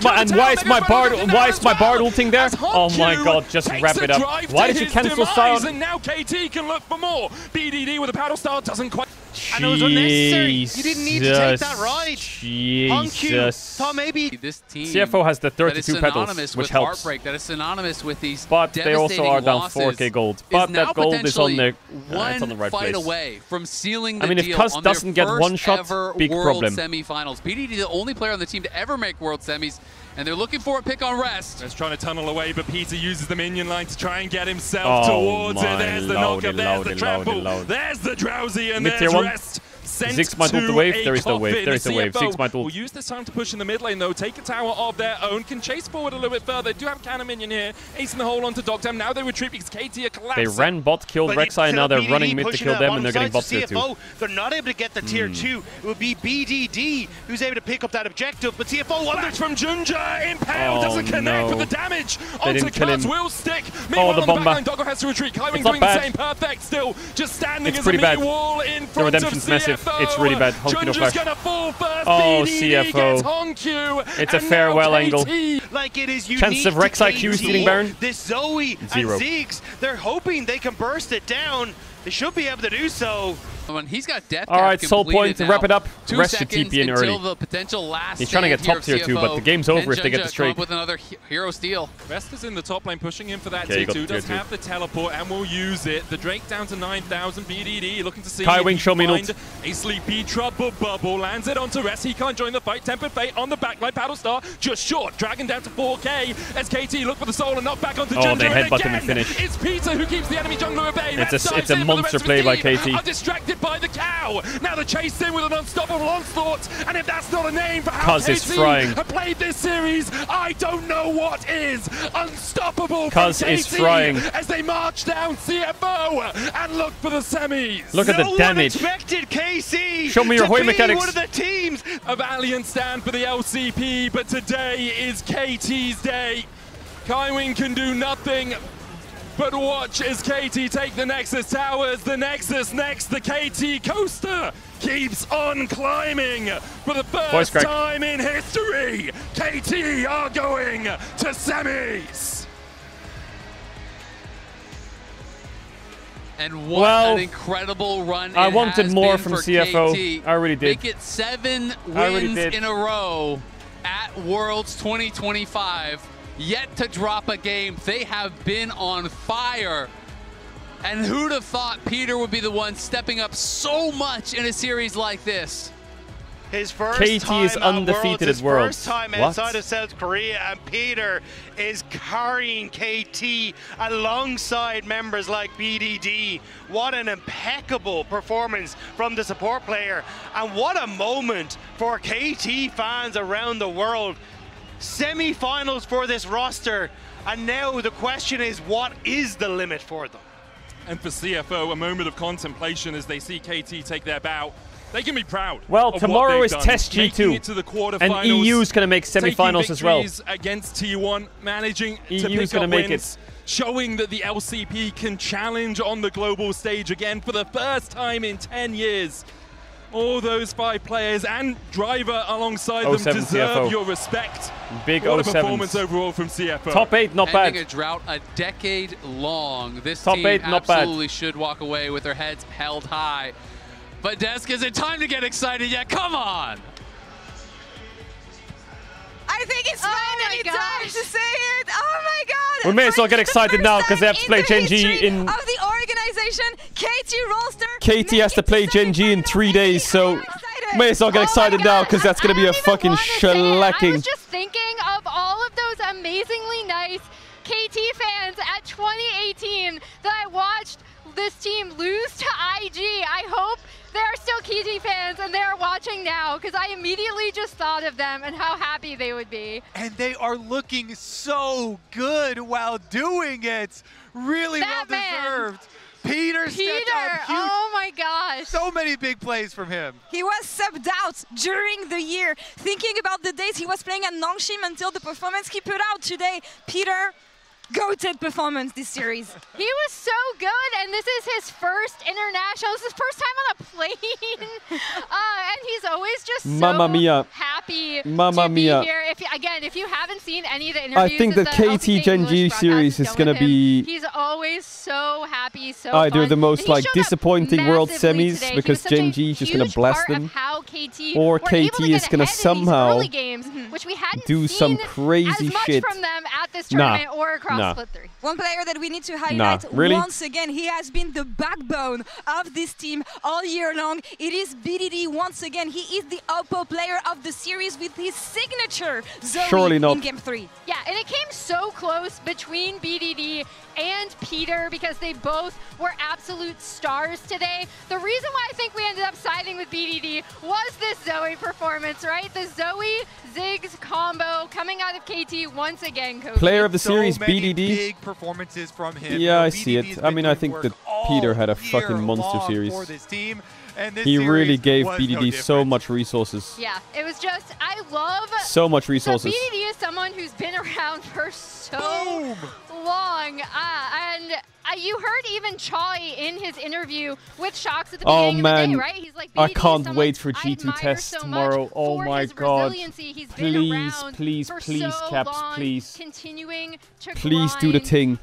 my Bard? Why is my Bard ulting there? Oh my God! Just wrap it up. Why did you cancel Sion? And now KT can look for more. BDD with a paddle style doesn't quite. And it was unnecessary. You didn't need to take that ride. Jesus. Thought maybe this team CFO has the 32 petals, which helps. That is synonymous with these. But they also are down 4k gold. But that gold is on the it's on the right fight place. Away from sealing the I mean, if Cuz doesn't get one shot, big problem. Semifinals. BDD the only player on the team to ever make world semis. And they're looking for a pick on rest. They're trying to tunnel away, but Peter uses the minion line to try and get himself towards it. There's the knockup, there's the trample, there's the drowsy, and there's rest. Ziggs might ult the wave. There is no wave. There is a wave. Ziggs might ult. Will use this time to push in the mid lane though. Take a tower of their own. Can chase forward a little bit further. They do have a cannon minion here. Acing the hole onto Dogdam. Now they retreat because KT are collapsing. They ran bot, killed Rek'Sai, and now they're running mid to kill them, and they're getting bot tier 2. They're not able to get the tier 2. It would be BDD who's able to pick up that objective, but CFO flash from Junja. Impale doesn't connect with the damage. They didn't kill him. Will stick. Oh, the bomber. Doggo has to retreat. Kaiwing doing the same. Perfect still. Just standing as a mini wall in front of CFO. The redemption's massive. It's really bad. Junja's gonna fall first. Oh, BDD CFO. It's a farewell angle. Like it is unique. Chance of Rek'Sai Q stealing Baron? This Zoe and Ziggs, they're hoping they can burst it down. They should be able to do so. When he's got death. All right, Soul Point to wrap it up. 2 Rest should TP in early. The potential last he's trying to get top tier 2, but the game's over if they get the straight. With another hero steal. Rest is in the top lane, pushing in for that tier 2. Does have the teleport and will use it. The Drake down to 9,000. BDD looking to see Kaiwing, show me ult. A sleepy trouble bubble lands it onto Rest. He can't join the fight. Tempered Fate on the backline. Paddle Star just short. Dragon down to 4k. As KT look for the soul and knock back onto Junja. They headbutt him and finish. It's Peter who keeps the enemy jungler at bay. It's a monster play by KT. Are distracted by the cow. Now the chase in with an unstoppable onslaught, and if that's not a name for how KT have played this series, I don't know what is. Unstoppable Cuz is frying as they march down CFO and look for the semis. Look at the damage. No one expected KC Show me your Hoi mechanics. One of the teams. A valiant stand for the LCP, but today is KT's day. Kaiwing can do nothing but watch as KT take the Nexus towers, the Nexus next, the KT coaster keeps on climbing. For the first time in history, KT are going to semis. And what an incredible run I wanted more from CFO. KT. I really did. Make it 7 wins in a row at Worlds 2025. Yet to drop a game. They have been on fire. And who'd have thought Peter would be the one stepping up so much in a series like this? His first KT time is undefeated at Worlds. First time outside of South Korea, and Peter is carrying KT alongside members like BDD. What an impeccable performance from the support player, and what a moment for KT fans around the world. Semi-finals for this roster, and now the question is, what is the limit for them? And for CFO, a moment of contemplation as they see KT take their bow. They can be proud. Well, tomorrow is Test G2, and EU's going to make semi-finals as well. Against T1, managing EU's to pick going up to make wins. it. showing that the LCP can challenge on the global stage again for the first time in 10 years. All those 5 players and Driver alongside them deserve your respect. Big what a 07s. performance overall from CFO. Top 8, not bad. Ending a drought a decade long. This Top team 8, not absolutely should walk away with their heads held high. But Desk, is it time to get excited yet? Come on! I think it's finally time to say it. Oh my God! We may as well get excited now because they have to play Gen G in. Of the organization, KT Rolster. KT has to play Gen G in 3 days, so may as well get excited now because that's gonna be a fucking shellacking. I was just thinking of all of those amazingly nice KT fans at 2018 that I watched this team lose to IG. I hope they are still KT fans and they are watching now because I immediately just thought of them and how happy they would be. And they are looking so good while doing it. Really well deserved. Peter stepped up huge. Oh my gosh. So many big plays from him. He was subbed out during the year. Thinking about the days he was playing at Nongshim until the performance he put out today. Peter, goated performance this series. He was so good, and this is his first international. This is his first time on a plane. And he's always just so happy to be here. If you haven't seen any of the interviews, I think the KT Gen G series is going to be... He's always so happy, so either the most like disappointing world semis because Gen G is just going to blast them, or KT is going to somehow do some crazy shit. From them at this tournament or across Split 3. One player that we need to highlight once again, he has been the backbone of this team all year long. It is BDD once again. He is the Oppo player of the series with his signature Zoe in Game 3. Yeah, and it came so close between BDD and Peter because they both were absolute stars today. The reason why I think we ended up siding with BDD was this Zoe performance, right? The Zoe Ziggs combo coming out of KT once again. Kofi. Player of the series, BDD. Big performances from him. Yeah, I see it. I mean, I think that Peter had a fucking monster series. For this team. And this he really gave BDD BDD so much resources. Yeah, it was just, I love so much resources. BDD is someone who's been around for so long. And you heard even Chai in his interview with Shox at the beginning of the day, right? He's like, I can't wait for G2 test tomorrow. Oh my God. Please, Caps, please. Please do the thing.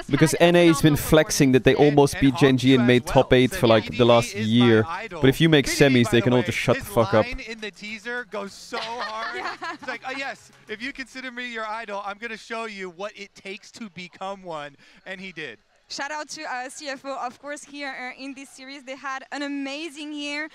Because NA's been flexing that they almost beat Gen G and made top 8 for like the last year. But if you make semis, they can all just shut the fuck up. In the teaser goes so hard. It's like, oh yes, if you consider me your idol, I'm going to show you what it takes to become one. And he did. Shout out to CFO, of course, here in this series. They had an amazing year.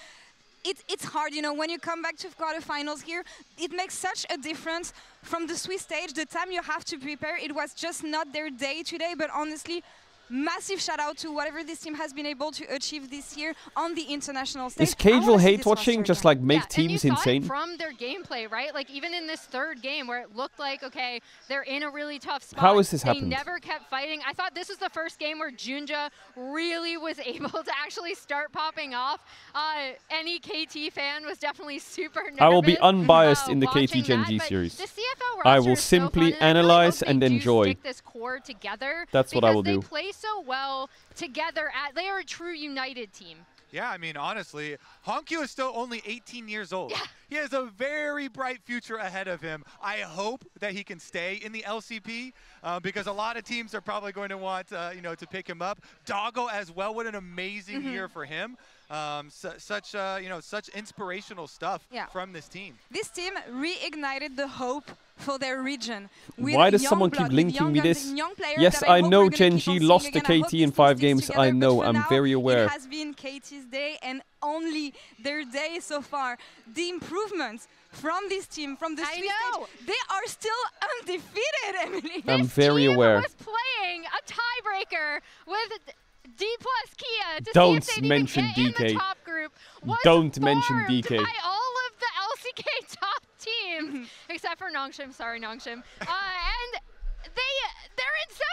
It's hard, you know, when you come back to quarterfinals here, it makes such a difference from the Swiss stage. The time you have to prepare, it was just not their day today, but honestly, massive shout out to whatever this team has been able to achieve this year on the international stage. Is Caedrel hate watching just like make teams insane? From their gameplay, right? Like even in this third game where it looked like, okay, they're in a really tough spot. How has this happened? They never kept fighting. I thought this was the first game where Junja really was able to actually start popping off. Any KT fan was definitely super nervous. I will be unbiased in the KT Gen G series. I will simply analyze and enjoy. This core together. That's what I will do. So well together. They are a true united team. Yeah, I mean, honestly, Honkyu is still only 18 years old. Yeah. He has a very bright future ahead of him. I hope that he can stay in the LCP because a lot of teams are probably going to want, to pick him up. Doggo as well. What an amazing year for him. Such inspirational stuff from this team. This team reignited the hope for their region. Why does someone keep linking me this? Yes, I know Gen G lost to KT in 5 games. I know, I'm very aware. It has been KT's day and only their day so far. The improvements from this team, from the Swiss stage, they are still undefeated, Emily. I'm very aware. Was playing a tiebreaker with D plus Kia to Don't see if mention get DK. in the top group. Don't mention DK. By all of the LCK top teams, except for Nongshim. Sorry, Nongshim. And they're in semi.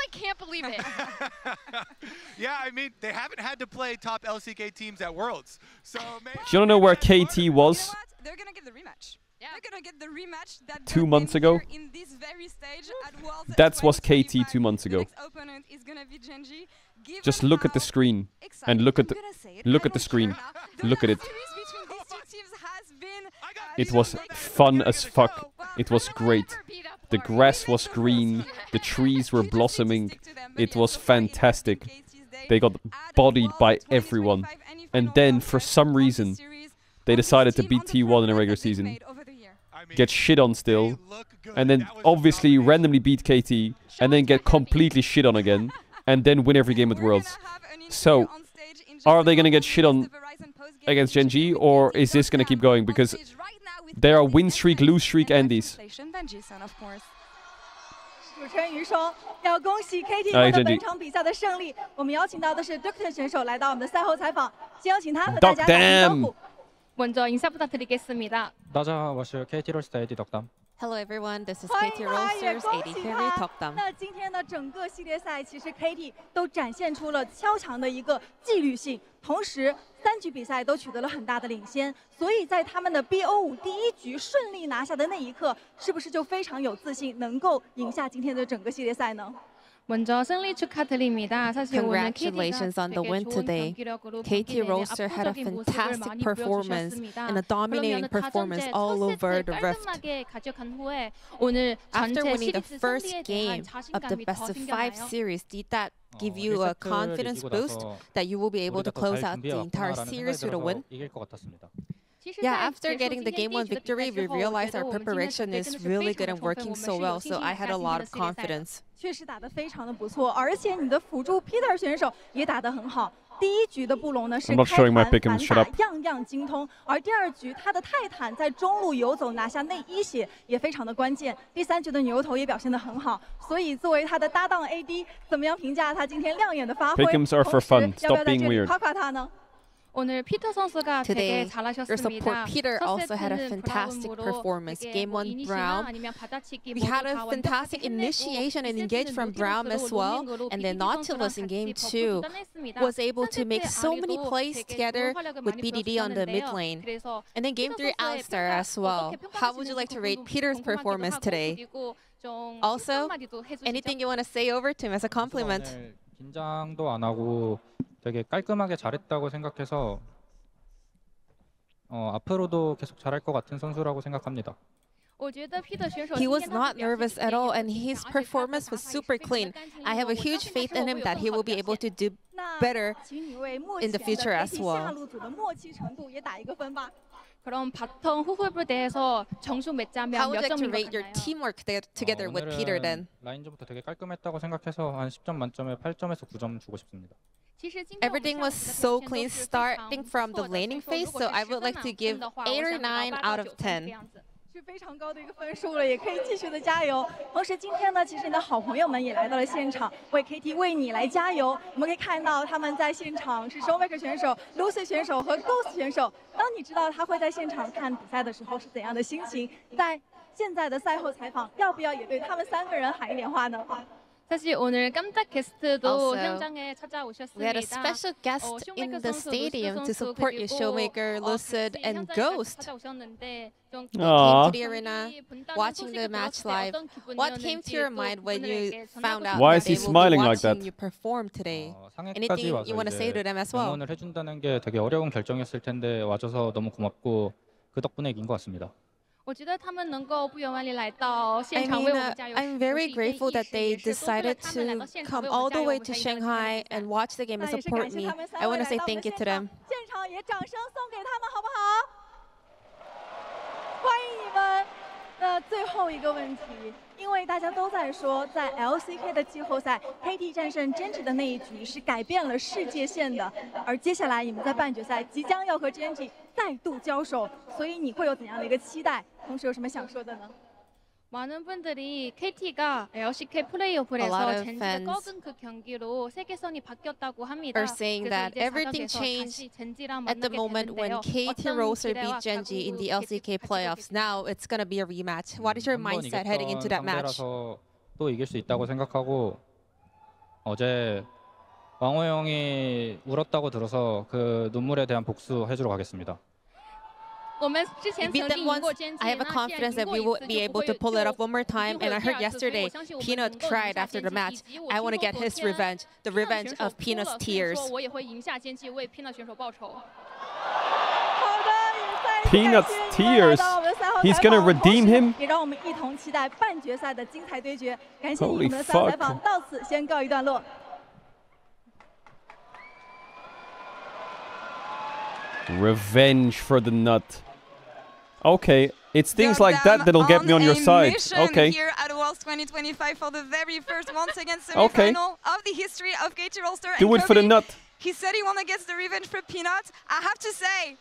I can't believe it. Yeah, I mean, they haven't had to play top LCK teams at Worlds. So maybe do you want to know where KT was? You know what? They're gonna give the rematch. They're gonna get the rematch that 2 months ago. in this very stage at Worlds That was KT 2 months The ago. next opponent is gonna be Genji. Just look at the screen and look at the screen. Look at it. It was fun as fuck. It was great. The grass was green. The trees were blossoming. It was fantastic. They got bodied by everyone. And then, for some reason, they decided to beat T1 in a regular season. Get shit on still. And then, obviously, randomly beat KT. And then get completely shit on again. And then win every game at Worlds. So, are they going to get shit on against Genji? Or is this going to keep going? Because there are win streak, lose streak Andes. 主持人余说要恭喜 KT 获得本场比赛的胜利。我们邀请到的是 Doctor 选手来到我们的赛后采访，先有请他和大家打声招呼。 먼저 인사 부탁드리겠습니다. 다자와시 KT 롤스터 AD 덕담. Hello everyone, this is KT Roasters AD Carry 덕담. 那今天的整个系列赛，其实 KT 都展现出了超强的一个纪律性，同时3局比赛都取得了很大的领先，所以在他们的 BO5第1局顺利拿下的那一刻，是不是就非常有自信，能够赢下今天的整个系列赛呢？ 먼저 승리 축하드립니다. 사실 오늘 Congratulations on the win today. KT Roaster had a fantastic performance and a dominating performance all over the Rift. After winning the first game of the best of 5 series, did that give you a confidence boost that you will be able to close out the entire series with a win? Yeah, after getting the Game 1 victory, we realized our preparation is really good and working so well, so I had a lot of confidence. 确实打得非常的不错，而且你的辅助 Peter 选手也打得很好。第1局的布隆呢是开盘反打，样样精通，而第2局他的泰坦在中路游走拿下内1血也非常的关键。第3局的牛头也表现得很好，所以作为他的搭档 AD， 怎么样评价他今天亮眼的发挥？ Pick'ems are for fun. Stop being weird. 夸夸他呢？ 오늘 피터 선수가 되게 Today, 잘하셨습니다. your support Peter also had a fantastic performance. Game 1 Braum, we had a fantastic initiation and engage from Braum as well. And then Nautilus in Game 2 was able to make so many plays together with BDD on the mid lane. And then Game 3 Alistar as well. How would you like to rate Peter's performance today? Also, anything you want to say over to him as a compliment? 긴장도 안 하고 되게 깔끔하게 잘했다고 생각해서 앞으로도 계속 잘할 것 같은 선수라고 생각합니다. He was not nervous at all, and his performance was super clean. I have a huge faith in him that he will be able to do better in the future as well. 그럼 바텀 후불에 대해서 점수 맺자면 How would 몇 you like to 점인 것 rate your 같나요? teamwork together with Peter then? 라인전부터 되게 깔끔했다고 생각해서 한 10점 만점에 8점에서 9점 주고 싶습니다. Everything was so clean starting from the laning phase, so I would like to give 8 or 9 out of 10. 是非常高的一个分数了，也可以继续的加油。同时，今天呢，其实你的好朋友们也来到了现场，为 KT 为你来加油。我们可以看到他们在现场是 Showmaker 选手、Lucy 选手和 Ghost 选手。当你知道他会在现场看比赛的時候是怎样的心情？在现在的赛后采访，要不要也对他们3个人喊一点话呢？ 사실 오늘 깜짝 게스트도 Also, 현장에 찾아오셨습니다. We had a special guest in the stadium to support you, Showmaker, Lucid, and Ghost. They came to the arena, watching the match live. What came to your mind when you found out that they will be watching you perform today? Anything you want to say to them as well? 응원을 해준다는 게 되게 어려운 결정이었을 텐데 와줘서 너무 고맙고 그 덕분에 이긴 것 같습니다. 我觉得他们能够不远万里来到现场为我们加油， I'm very grateful that they decided to come all the way to Shanghai and watch the game and support me. I want to say thank you to them. 现场也掌声送给他们，好不好？欢迎你们。那最后一个问题，因为大家都在说，在 LCK 的季后赛 ，KT 战胜 Genji 的那一局是改变了世界线的，而接下来你们在半决赛即将要和 Genji 再度交手，所以你会有怎样的一个期待？同时有什么想说的呢？ 많은 분들이 KT가 LCK 플레이오프에서 젠지를 꺾은 그 경기로 세계선이 바뀌었다고 합니다. Are saying that everything changed at the moment when KT Roaster beat Genji in the LCK playoffs. Now it's gonna be a rematch. What is your mindset heading into that match? 또 이길 수 있다고 생각하고 어제 왕호 형이 울었다고 들어서 그 눈물에 대한 복수 해주러 가겠습니다. beat them once, I have a confidence that we will be able to pull it off one more time. And I heard yesterday, Peanut cried after the match. I want to get his revenge, the revenge of Peanut's tears. Peanut's tears. He's gonna redeem him. Holy fuck. Revenge for the nut. Okay, it's things like that that'll get me on your side. Okay. Here at Worlds 2025 for the very first once again semi-final of the history of Caedrel. Do it for the nut. He said he wanna get the revenge for Peanut. I have to say,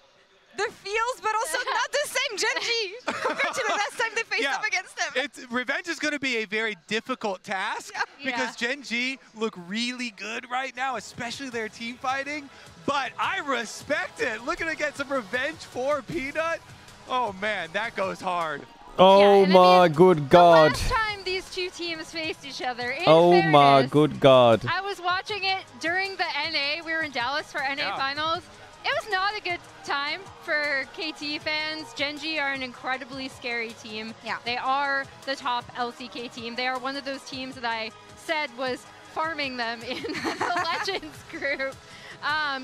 the feels, but also not the same Gen.G compared to the last time they faced up against him. Revenge is going to be a very difficult task because Gen.G look really good right now, especially their team fighting. But I respect it. Looking to get some revenge for Peanut. Oh man, that goes hard. Oh my good God. The last time these two teams faced each other, in fairness, my good God. I was watching it during the NA. We were in Dallas for NA finals. It was not a good time for KT fans. Gen.G are an incredibly scary team. They are the top LCK team. They are one of those teams that I said was farming them in the Legends group.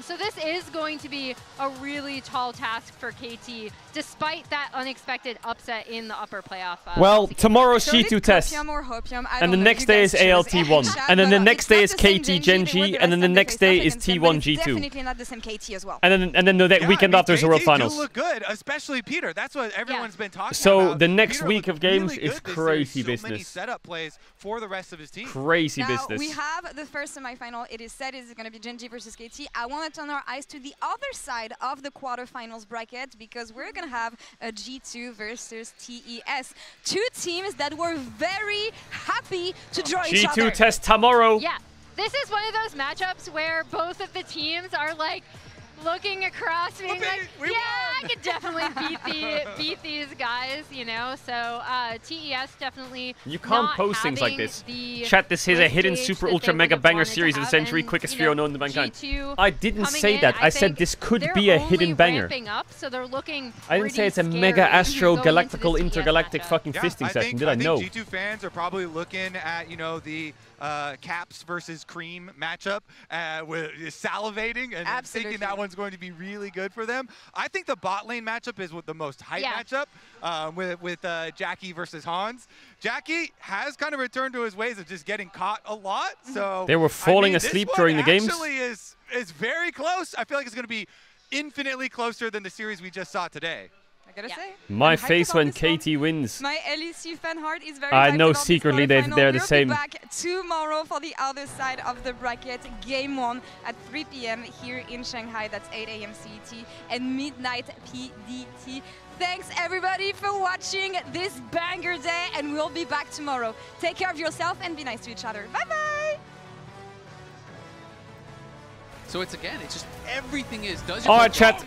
So this is going to be a really tall task for KT, despite that unexpected upset in the upper playoff. Well, tomorrow's G2 test, and the next day is ALT1, and then the next day is KT Gen.G, and then the next day is T1 G2. Definitely not the same KT as well. And then the weekend after is the World Finals. Do look good, especially Peter. That's what everyone's been talking about. So the next week of games is crazy so business. Many setup plays for the rest of his team. Crazy now, business. We have the first semi-final. It is said it's going to be Gen.G versus KT. I want to turn our eyes to the other side of the quarterfinals bracket because we're going to have a G2 versus TES. Two teams that were very happy to draw each other. G2 test tomorrow. Yeah, this is one of those matchups where both of the teams are like looking across, being like, I could definitely beat these guys, you know. So TES definitely. You can't post things like this. Chat, this is a hidden super ultra mega banger series of the century, quickest trio known to mankind. I didn't say that. I said this could be a hidden banger. Up, so they're looking I didn't say it's a mega astro galactical intergalactic fucking fisting session. Did I know? I think G2 fans are probably looking at, you know, the Caps versus Cream matchup with salivating and thinking that one's going to be really good for them. I think the bot lane matchup is the most hype matchup with Jackie versus Hans. Jackie has kind of returned to his ways of just getting caught a lot. So they were falling asleep during the games. Actually, is very close. I feel like it's going to be infinitely closer than the series we just saw today. I gotta say. My face when KT wins. My LEC fan heart is very I know secretly they're the same. We'll be back tomorrow for the other side of the bracket. Game 1 at 3 p.m. here in Shanghai. That's 8 a.m. CET and midnight PDT. Thanks everybody for watching this banger day, and we'll be back tomorrow. Take care of yourself and be nice to each other. Bye-bye. So it's just everything is. All right, chat.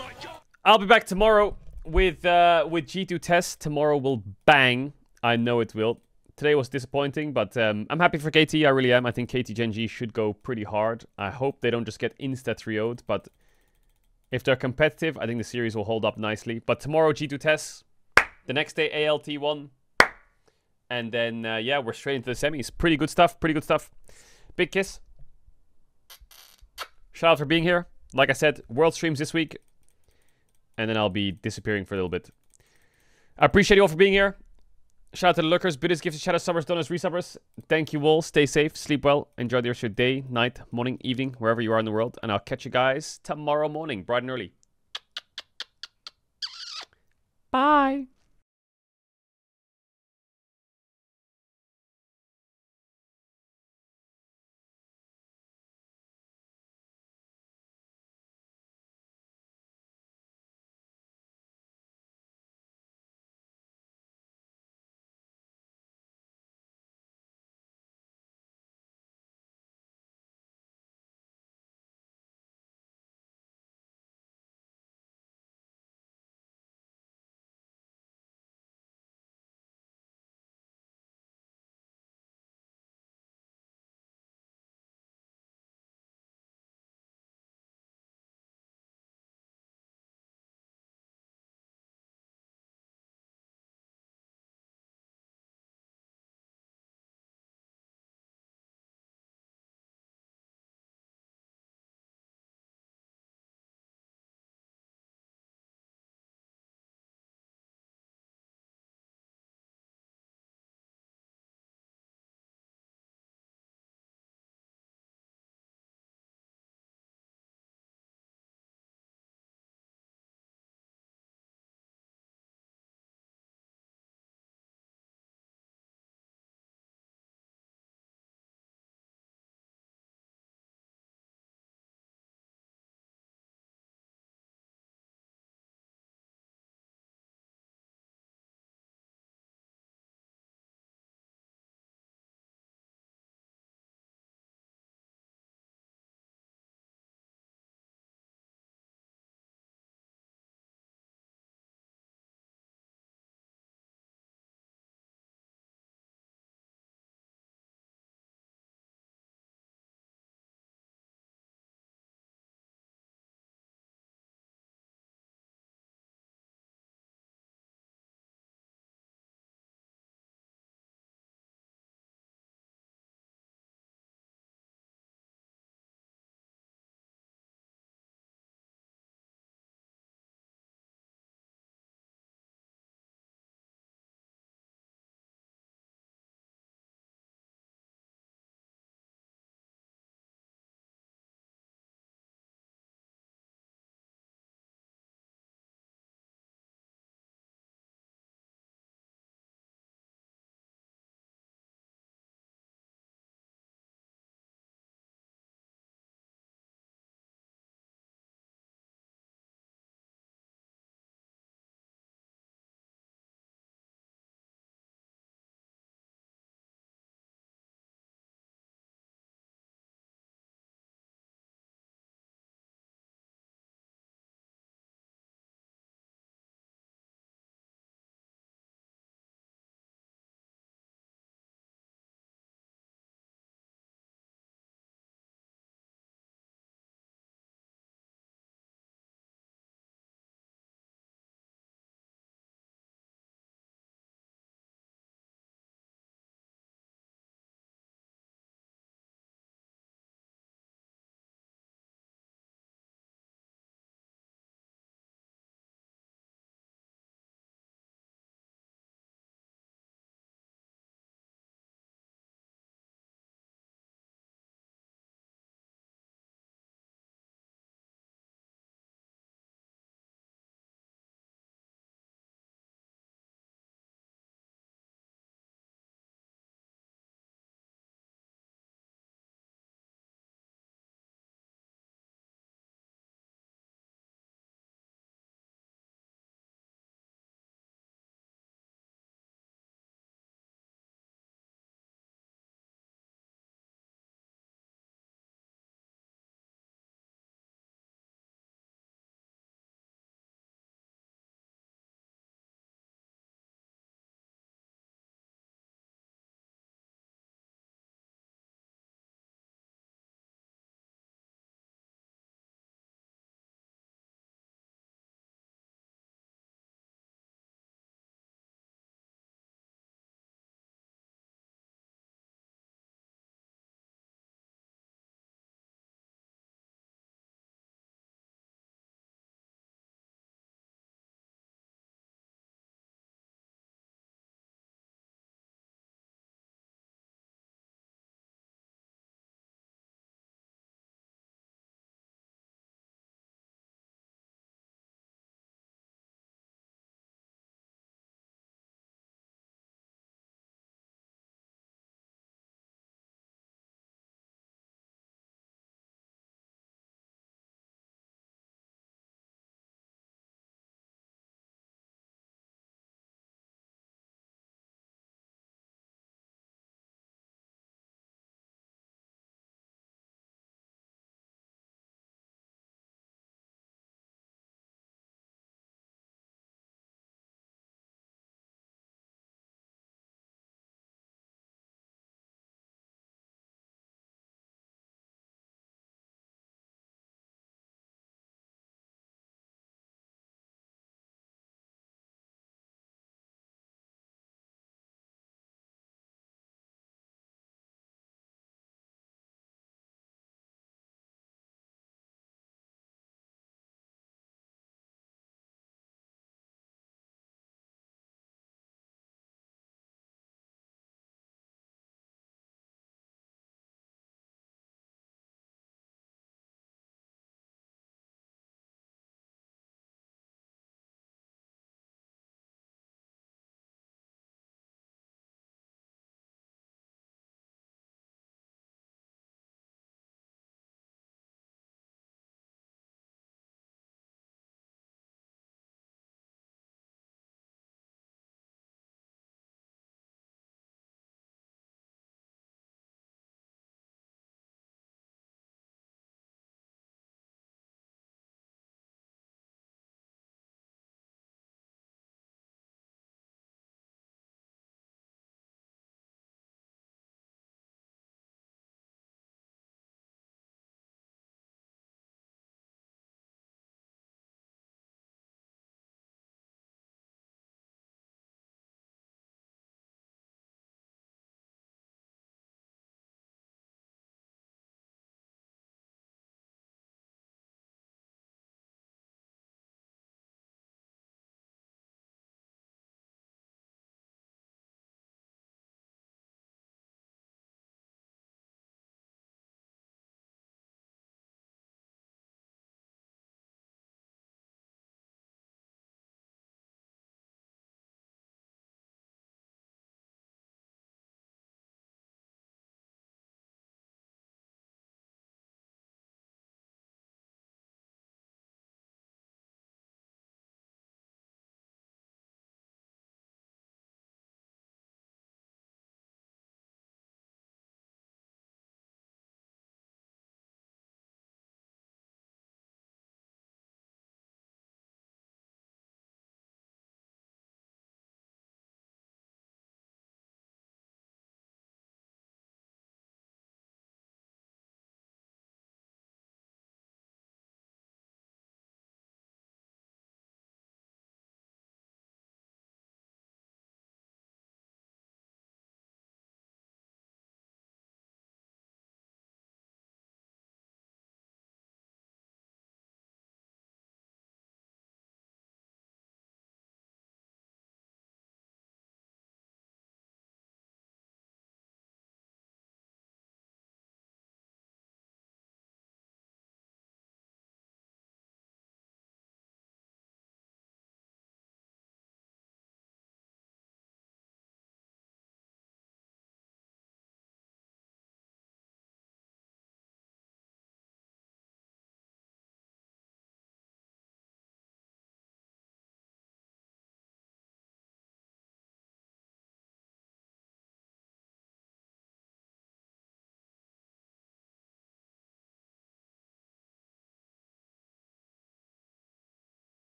I'll be back tomorrow with G2 test. Tomorrow will bang. I know it will. Today was disappointing, but I'm happy for KT. I really am. I think KT Gen.G should go pretty hard. I hope they don't just get insta-trioed, but if they're competitive, I think the series will hold up nicely. But tomorrow, G2 tests. The next day, ALT1. And then, yeah, we're straight into the semis. Pretty good stuff. Pretty good stuff. Big kiss. Shout out for being here. Like I said, World streams this week. And then I'll be disappearing for a little bit. I appreciate you all for being here. Shout out to the lurkers, bidders, gifted, shadow subbers, donors, resubbers. Thank you all. Stay safe, sleep well, enjoy the rest of your day, night, morning, evening, wherever you are in the world. And I'll catch you guys tomorrow morning, bright and early. Bye.